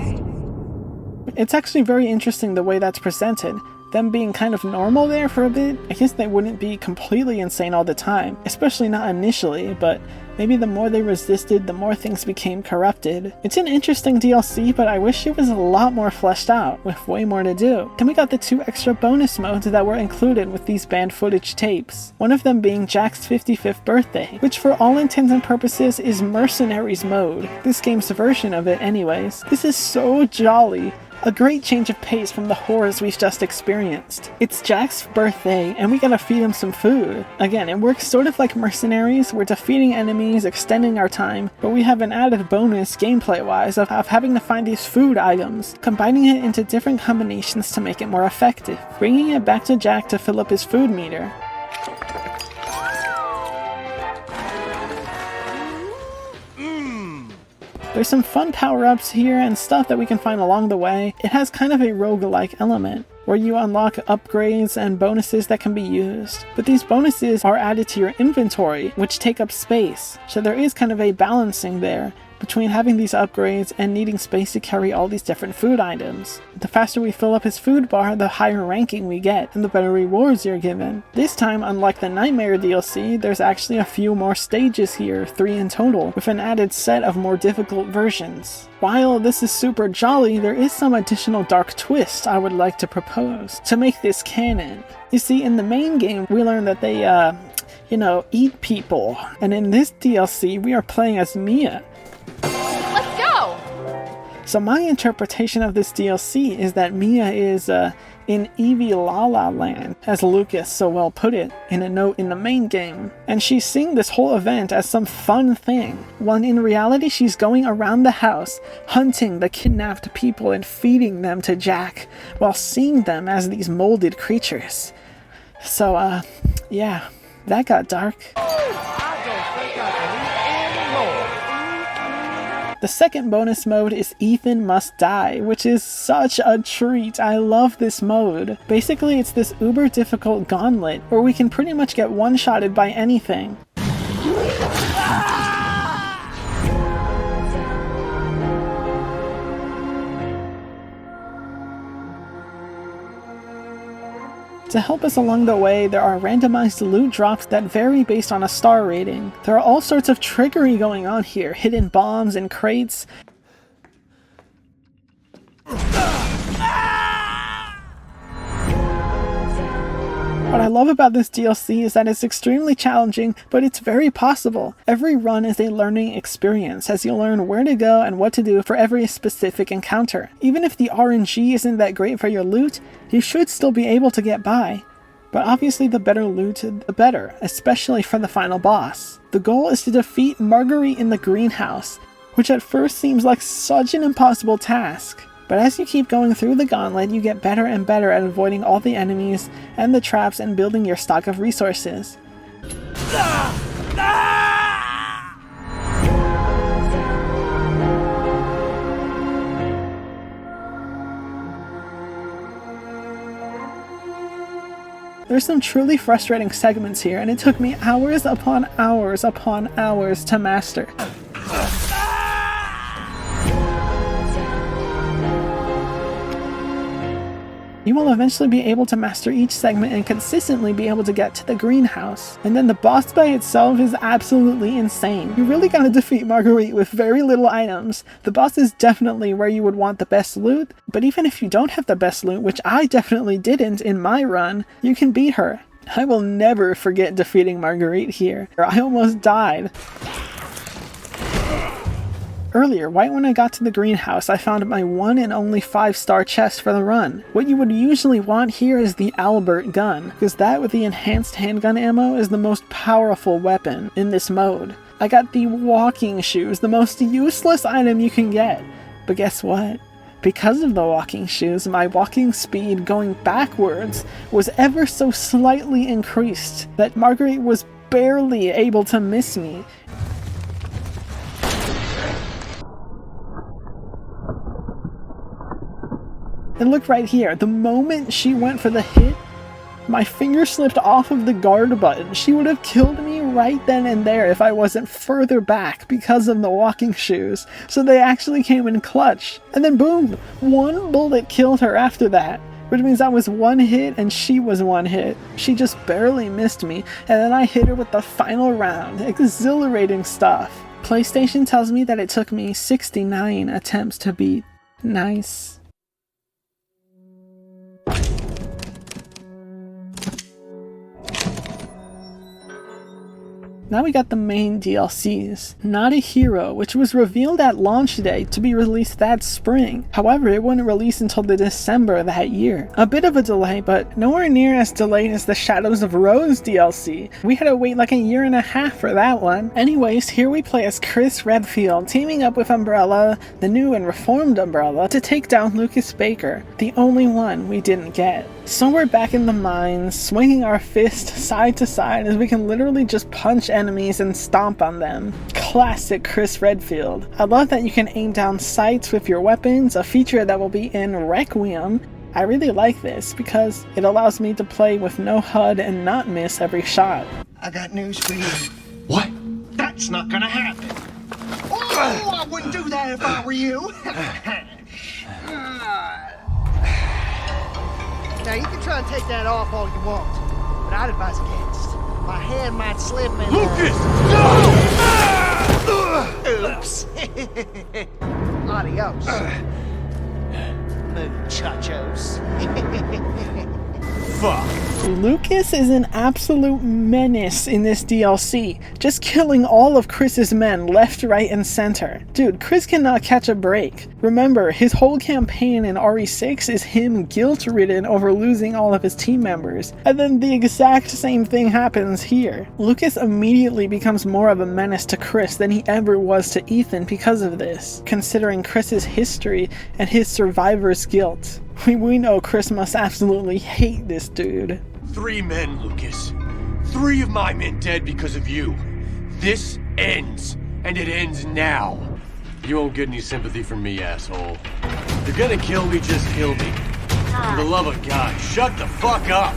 A: It's actually very interesting the way that's presented. Them being kind of normal there for a bit. I guess they wouldn't be completely insane all the time, especially not initially, but maybe the more they resisted, the more things became corrupted. It's an interesting DLC, but I wish it was a lot more fleshed out, with way more to do. Then we got the 2 extra bonus modes that were included with these banned footage tapes. One of them being Jack's 55th birthday, which for all intents and purposes is Mercenaries mode. This game's version of it anyways. This is so jolly. A great change of pace from the horrors we've just experienced. It's Jack's birthday, and we gotta feed him some food. Again, it works sort of like Mercenaries. We're defeating enemies, extending our time, but we have an added bonus gameplay-wise of having to find these food items, combining it into different combinations to make it more effective, bringing it back to Jack to fill up his food meter. There's some fun power-ups here and stuff that we can find along the way. It has kind of a roguelike element, where you unlock upgrades and bonuses that can be used. But these bonuses are added to your inventory, which take up space, so there is kind of a balancing there between having these upgrades and needing space to carry all these different food items. The faster we fill up his food bar, the higher ranking we get, and the better rewards you're given. This time, unlike the Nightmare DLC, there's actually a few more stages here, 3 in total, with an added set of more difficult versions. While this is super jolly, there is some additional dark twist I would like to propose to make this canon. You see, in the main game, we learn that they, eat people. And in this DLC, we are playing as Mia.
F: Let's go!
A: So my interpretation of this DLC is that Mia is, in Evie La La Land, as Lucas so well put it in a note in the main game. And she's seeing this whole event as some fun thing, when in reality she's going around the house, hunting the kidnapped people and feeding them to Jack, while seeing them as these molded creatures. So, yeah, that got dark. The second bonus mode is Ethan Must Die, which is such a treat. I love this mode. Basically, it's this uber difficult gauntlet where we can pretty much get one-shotted by anything. To help us along the way, there are randomized loot drops that vary based on a star rating. There are all sorts of trickery going on here, hidden bombs and crates. What I love about this DLC is that it's extremely challenging, but it's very possible. Every run is a learning experience, as you learn where to go and what to do for every specific encounter. Even if the RNG isn't that great for your loot, you should still be able to get by. But obviously the better loot, the better, especially for the final boss. The goal is to defeat Marguerite in the greenhouse, which at first seems like such an impossible task. But as you keep going through the gauntlet, you get better and better at avoiding all the enemies and the traps and building your stock of resources. There's some truly frustrating segments here, and it took me hours upon hours upon hours to master. You will eventually be able to master each segment and consistently be able to get to the greenhouse. And then the boss by itself is absolutely insane. You really gotta defeat Marguerite with very little items. The boss is definitely where you would want the best loot, but even if you don't have the best loot, which I definitely didn't in my run, you can beat her. I will never forget defeating Marguerite here. I almost died. Earlier, right when I got to the greenhouse, I found my one and only 5-star chest for the run. What you would usually want here is the Albert gun, because that with the enhanced handgun ammo is the most powerful weapon in this mode. I got the walking shoes, the most useless item you can get. But guess what? Because of the walking shoes, my walking speed going backwards was ever so slightly increased, that Marguerite was barely able to miss me. And look right here, the moment she went for the hit, my finger slipped off of the guard button. She would have killed me right then and there if I wasn't further back because of the walking shoes. So they actually came in clutch. And then boom, one bullet killed her after that. Which means I was one hit and she was one hit. She just barely missed me, and then I hit her with the final round. Exhilarating stuff. PlayStation tells me that it took me 69 attempts to beat. Nice. Now we got the main DLCs. Not a Hero, which was revealed at launch day to be released that spring. However, it wouldn't release until the December that year. A bit of a delay, but nowhere near as delayed as the Shadows of Rose DLC. We had to wait like a year and a half for that one. Anyways, here we play as Chris Redfield, teaming up with Umbrella, the new and reformed Umbrella, to take down Lucas Baker, the only one we didn't get. So we're back in the mines, swinging our fist side to side as we can literally just punch enemies and stomp on them. Classic Chris Redfield. I love that you can aim down sights with your weapons, a feature that will be in Requiem. I really like this because it allows me to play with no HUD and not miss every shot.
J: I got news for you.
M: What?
J: That's not gonna happen.
Q: Oh, I wouldn't do that if I were you. Now, you can try and take that off all you want, but I'd advise against. My hand might slip and...
M: Lucas!
Q: No! Oops. Adios. Muchachos.
M: Fuck.
A: Lucas is an absolute menace in this DLC, just killing all of Chris's men left, right, and center. Dude, Chris cannot catch a break. Remember, his whole campaign in RE6 is him guilt-ridden over losing all of his team members, and then the exact same thing happens here. Lucas immediately becomes more of a menace to Chris than he ever was to Ethan because of this, considering Chris's history and his survivor's guilt. We know Chris must absolutely hate this dude.
M: 3 men, Lucas. 3 of my men dead because of you. This ends, and it ends now. You won't get any sympathy from me, asshole. If you're gonna kill me, just kill me. For the love of God, shut the fuck up!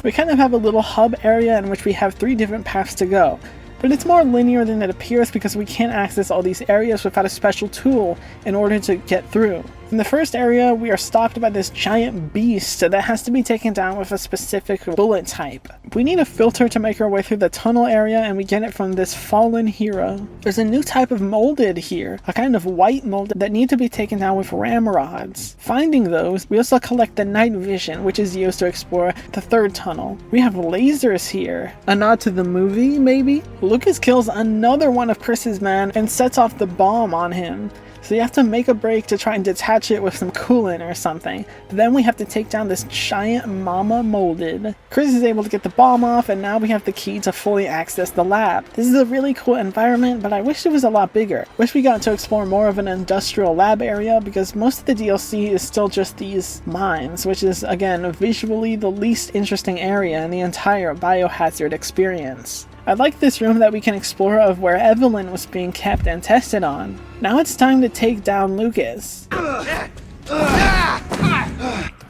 A: We kind of have a little hub area in which we have 3 different paths to go. But it's more linear than it appears because we can't access all these areas without a special tool in order to get through. In the first area, we are stopped by this giant beast that has to be taken down with a specific bullet type. We need a filter to make our way through the tunnel area, and we get it from this fallen hero. There's a new type of molded here, a kind of white mold that need to be taken down with ramrods. Finding those, we also collect the night vision, which is used to explore the third tunnel. We have lasers here. A nod to the movie, maybe? Lucas kills another one of Chris's men and sets off the bomb on him. So you have to make a break to try and detach it with some coolant or something. Then we have to take down this giant mama molded. Chris is able to get the bomb off, and now we have the key to fully access the lab. This is a really cool environment, but I wish it was a lot bigger. Wish we got to explore more of an industrial lab area, because most of the DLC is still just these mines, which is, again, visually the least interesting area in the entire biohazard experience. I like this room that we can explore of where Evelyn was being kept and tested on. Now it's time to take down Lucas.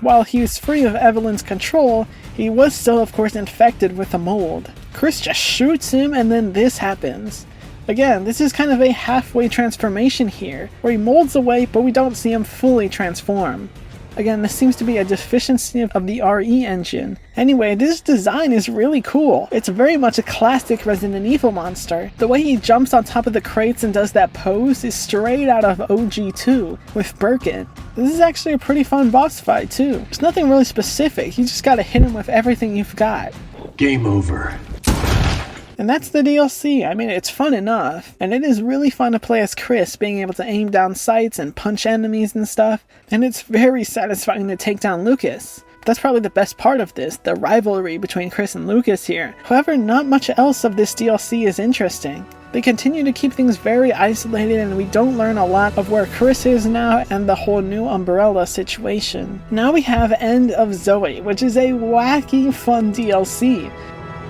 A: While he was free of Evelyn's control, he was still of course infected with the mold. Chris just shoots him and then this happens. Again, this is kind of a halfway transformation here, where he molds away but we don't see him fully transform. Again, this seems to be a deficiency of the RE engine. Anyway, this design is really cool. It's very much a classic Resident Evil monster. The way he jumps on top of the crates and does that pose is straight out of OG2 with Birkin. This is actually a pretty fun boss fight too. There's nothing really specific, you just gotta hit him with everything you've got.
M: Game over.
A: And that's the DLC. I mean, it's fun enough, and it is really fun to play as Chris, being able to aim down sights and punch enemies and stuff, and it's very satisfying to take down Lucas. That's probably the best part of this, the rivalry between Chris and Lucas here. However, not much else of this DLC is interesting. They continue to keep things very isolated, and we don't learn a lot of where Chris is now and the whole new Umbrella situation. Now we have End of Zoe, which is a wacky fun DLC.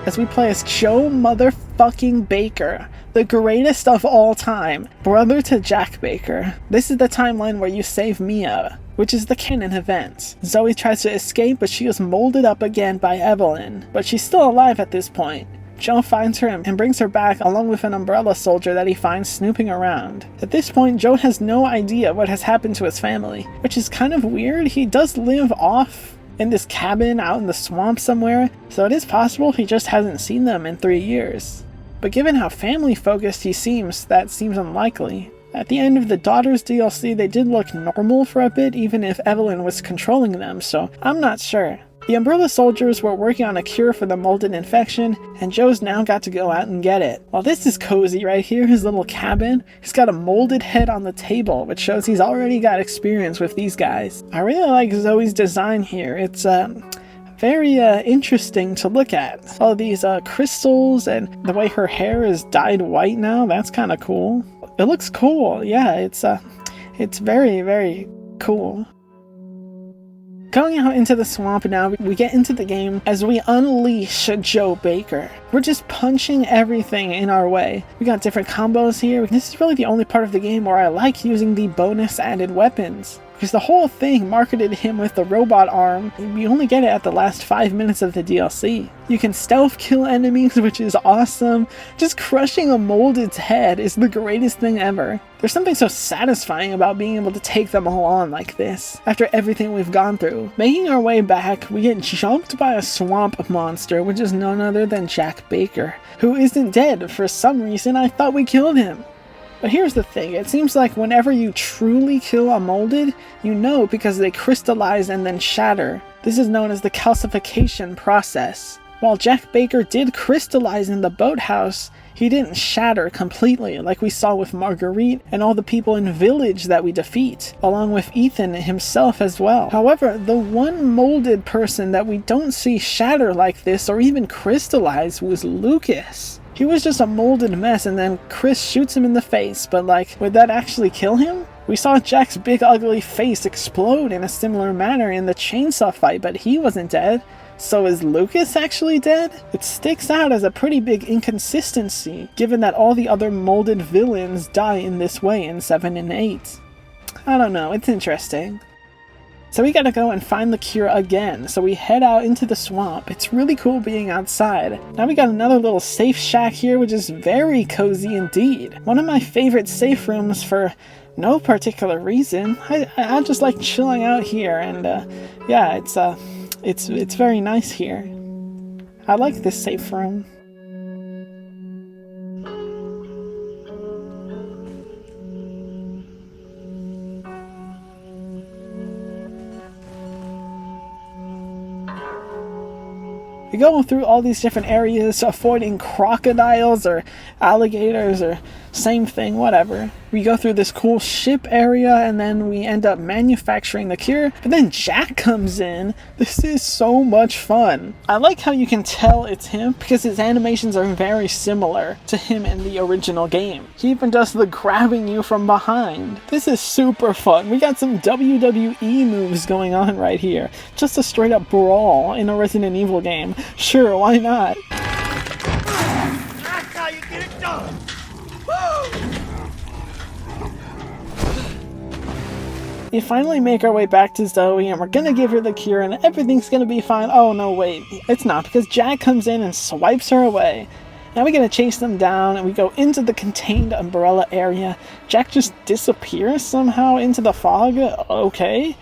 A: As we play as Joe motherfucking Baker, the greatest of all time, brother to Jack Baker. This is the timeline where you save Mia, which is the canon event. Zoe tries to escape, but she is molded up again by Evelyn, but she's still alive at this point. Joe finds her and brings her back along with an Umbrella soldier that he finds snooping around. At this point, Joe has no idea what has happened to his family, which is kind of weird. He does live off in this cabin out in the swamp somewhere, so it is possible he just hasn't seen them in 3 years. But given how family focused he seems, that seems unlikely. At the end of the Daughters DLC, they did look normal for a bit, even if Evelyn was controlling them, so I'm not sure. The Umbrella soldiers were working on a cure for the molded infection, and Joe's now got to go out and get it. Well, this is cozy right here, his little cabin. He's got a molded head on the table, which shows he's already got experience with these guys. I really like Zoe's design here. It's very interesting to look at. All these crystals and the way her hair is dyed white now, that's kind of cool. It looks cool, yeah, it's very, very cool. Going out into the swamp now, we get into the game as we unleash Joe Baker. We're just punching everything in our way. We got different combos here. This is really the only part of the game where I like using the bonus added weapons. because the whole thing marketed him with the robot arm. You only get it at the last 5 minutes of the DLC. You can stealth kill enemies, which is awesome. Just crushing a molded's head is the greatest thing ever. There's something so satisfying about being able to take them all on like this, after everything we've gone through. Making our way back, we get jumped by a swamp monster, which is none other than Jack Baker, who isn't dead. For some reason, I thought we killed him. But here's the thing, it seems like whenever you truly kill a molded, you know because they crystallize and then shatter. This is known as the calcification process. While Jack Baker did crystallize in the boathouse, he didn't shatter completely like we saw with Marguerite and all the people in Village that we defeat, along with Ethan himself as well. However, the one molded person that we don't see shatter like this or even crystallize was Lucas. He was just a molded mess and then Chris shoots him in the face, but like, would that actually kill him? We saw Jack's big ugly face explode in a similar manner in the chainsaw fight, but he wasn't dead. So is Lucas actually dead? It sticks out as a pretty big inconsistency, given that all the other molded villains die in this way in 7 and 8. I don't know, it's interesting. So we gotta go and find the cure again, so we head out into the swamp. It's really cool being outside. Now we got another little safe shack here, which is very cozy indeed. One of my favorite safe rooms for no particular reason. I just like chilling out here, and yeah, it's very nice here. I like this safe room. We go through all these different areas, avoiding crocodiles or alligators or same thing, whatever. We go through this cool ship area and then we end up manufacturing the cure. But then Jack comes in. This is so much fun. I like how you can tell it's him because his animations are very similar to him in the original game. He even does the grabbing you from behind. This is super fun. We got some WWE moves going on right here. Just a straight up brawl in a Resident Evil game. Sure, why not?
Q: That's how you get it done.
A: We finally make our way back to Zoe and we're gonna give her the cure and everything's gonna be fine. Oh no, wait, it's not, because Jack comes in and swipes her away. Now we gotta chase them down and we go into the contained umbrella area. Jack just disappears somehow into the fog. Okay.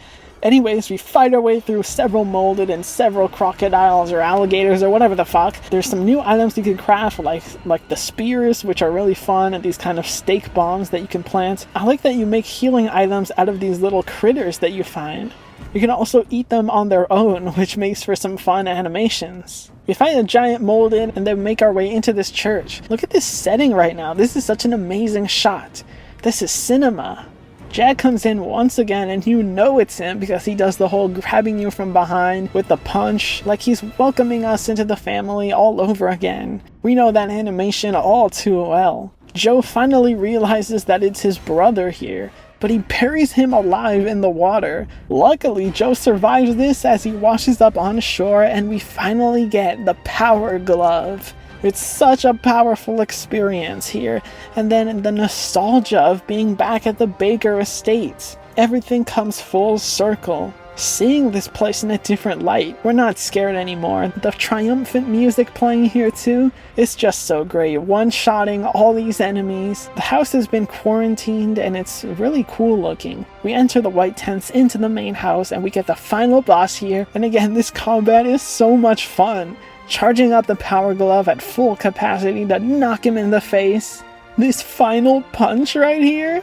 A: Anyways, we fight our way through several molded and several crocodiles or alligators or whatever the fuck. There's some new items you can craft, like the spears, which are really fun, and these kind of stake bombs that you can plant. I like that you make healing items out of these little critters that you find. You can also eat them on their own, which makes for some fun animations. We find a giant molded and then make our way into this church. Look at this setting right now. This is such an amazing shot. This is cinema. Jack comes in once again and you know it's him because he does the whole grabbing you from behind with the punch, like he's welcoming us into the family all over again. We know that animation all too well. Joe finally realizes that it's his brother here, but he buries him alive in the water. Luckily, Joe survives this as he washes up on shore and we finally get the power glove. It's such a powerful experience here, and then the nostalgia of being back at the Baker estate. Everything comes full circle. Seeing this place in a different light, we're not scared anymore. The triumphant music playing here too, it's just so great. One-shotting all these enemies. The house has been quarantined and it's really cool looking. We enter the white tents into the main house and we get the final boss here, and again, this combat is so much fun. Charging up the power glove at full capacity to knock him in the face. This final punch right here.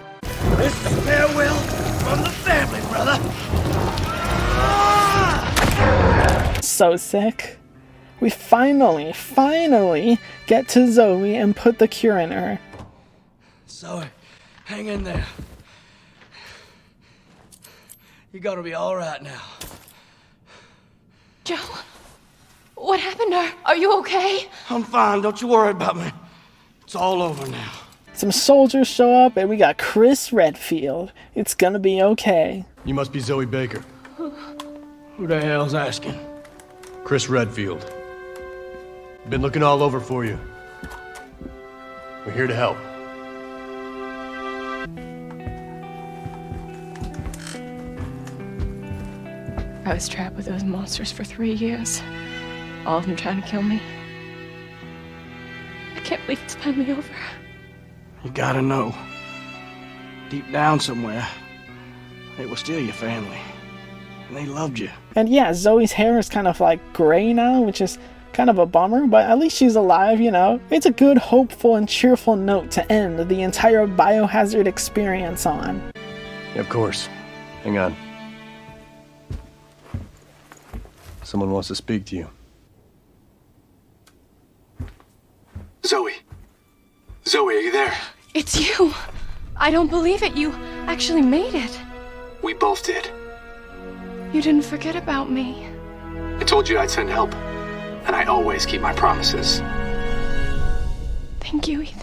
Q: This is farewell from the family, brother.
A: So sick. We finally get to Zoe and put the cure in her.
Q: Zoe, hang in there. You gotta be alright now.
F: Joe? What happened to her? Are you okay?
Q: I'm fine, don't you worry about me. It's all over now.
A: Some soldiers show up and we got Chris Redfield. It's gonna be okay.
M: You must be Zoe Baker.
Q: Who the hell's asking?
M: Chris Redfield. Been looking all over for you. We're here to help.
R: I was trapped with those monsters for 3 years. All of them trying to kill me. I can't believe it's finally over.
Q: You gotta know, deep down somewhere, they were still your family. And they loved you.
A: And yeah, Zoe's hair is kind of like gray now, which is kind of a bummer, but at least she's alive, you know? It's a good, hopeful, and cheerful note to end the entire biohazard experience on.
M: Yeah, of course. Hang on. Someone wants to speak to you.
N: Zoe. Zoe, are you there?
R: It's you! I don't believe it. You actually made it.
N: We both did.
R: You didn't forget about me.
N: I told you I'd send help. And I always keep my promises.
R: Thank you, Ethan.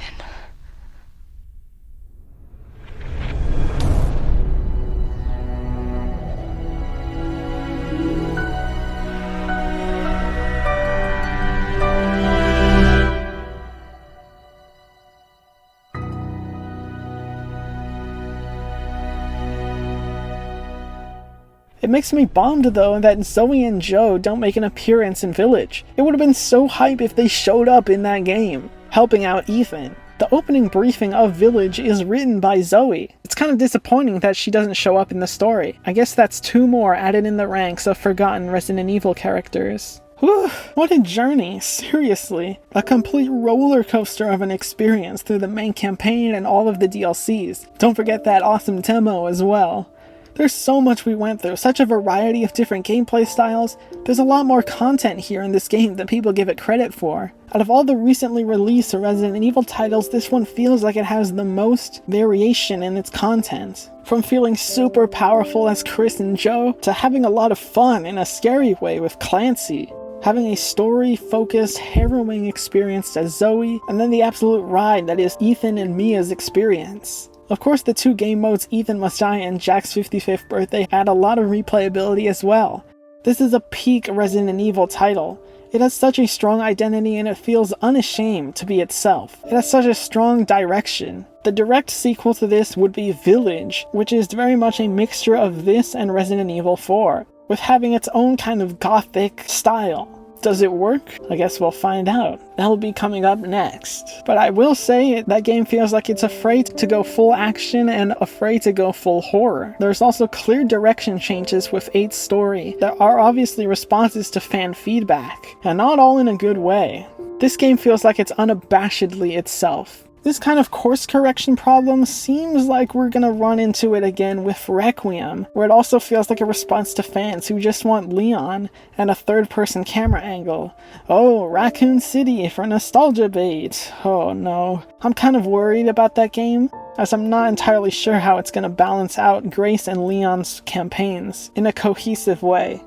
A: It makes me bummed though that Zoe and Joe don't make an appearance in Village. It would have been so hype if they showed up in that game, helping out Ethan. The opening briefing of Village is written by Zoe. It's kind of disappointing that she doesn't show up in the story. I guess that's 2 more added in the ranks of forgotten Resident Evil characters. Whew, what a journey, seriously. A complete roller coaster of an experience through the main campaign and all of the DLCs. Don't forget that awesome demo as well. There's so much we went through, such a variety of different gameplay styles. There's a lot more content here in this game than people give it credit for. Out of all the recently released Resident Evil titles, this one feels like it has the most variation in its content. From feeling super powerful as Chris and Joe, to having a lot of fun in a scary way with Clancy. Having a story-focused, harrowing experience as Zoe, and then the absolute ride that is Ethan and Mia's experience. Of course, the 2 game modes Ethan Must Die and Jack's 55th birthday add a lot of replayability as well. This is a peak Resident Evil title. It has such a strong identity and it feels unashamed to be itself. It has such a strong direction. The direct sequel to this would be Village, which is very much a mixture of this and Resident Evil 4, with having its own kind of gothic style. Does it work? I guess we'll find out. That'll be coming up next. But I will say that game feels like it's afraid to go full action and afraid to go full horror. There's also clear direction changes with 8's story. There are obviously responses to fan feedback, and not all in a good way. This game feels like it's unabashedly itself. This kind of course correction problem seems like we're gonna run into it again with Requiem, where it also feels like a response to fans who just want Leon and a third-person camera angle. Oh, Raccoon City for nostalgia bait. Oh no. I'm kind of worried about that game, as I'm not entirely sure how it's gonna balance out Grace and Leon's campaigns in a cohesive way.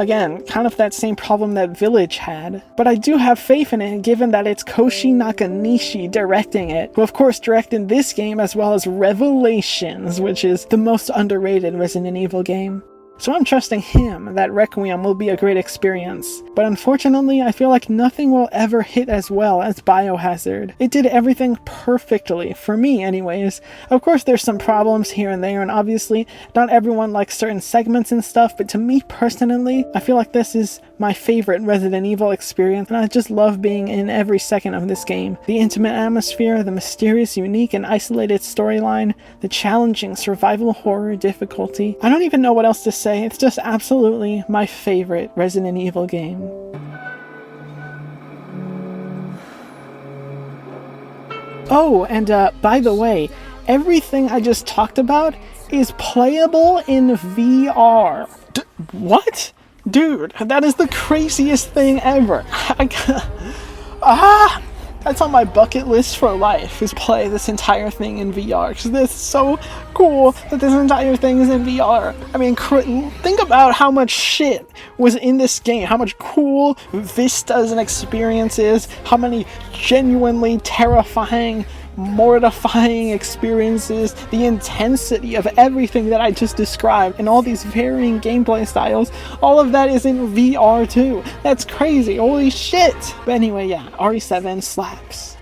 A: Again, kind of that same problem that Village had. But I do have faith in it given that it's Koshi Nakanishi directing it, who of course directed this game as well as Revelations, which is the most underrated Resident Evil game. So I'm trusting him that Requiem will be a great experience. But unfortunately, I feel like nothing will ever hit as well as Biohazard. It did everything perfectly, for me anyways. Of course there's some problems here and there, and obviously not everyone likes certain segments and stuff, but to me personally, I feel like this is my favorite Resident Evil experience, and I just love being in every second of this game. The intimate atmosphere, the mysterious, unique, and isolated storyline, the challenging survival horror difficulty. I don't even know what else to say. It's just absolutely my favorite Resident Evil game. Oh, and by the way, everything I just talked about is playable in VR. What? Dude, that is the craziest thing ever. That's on my bucket list for life, is play this entire thing in VR, because this is so cool that this entire thing is in VR. I mean, think about how much shit was in this game, how much cool vistas and experiences, how many genuinely terrifying, mortifying experiences, the intensity of everything that I just described, and all these varying gameplay styles, all of that is in VR too. That's crazy, holy shit! But anyway, yeah, RE7 slaps.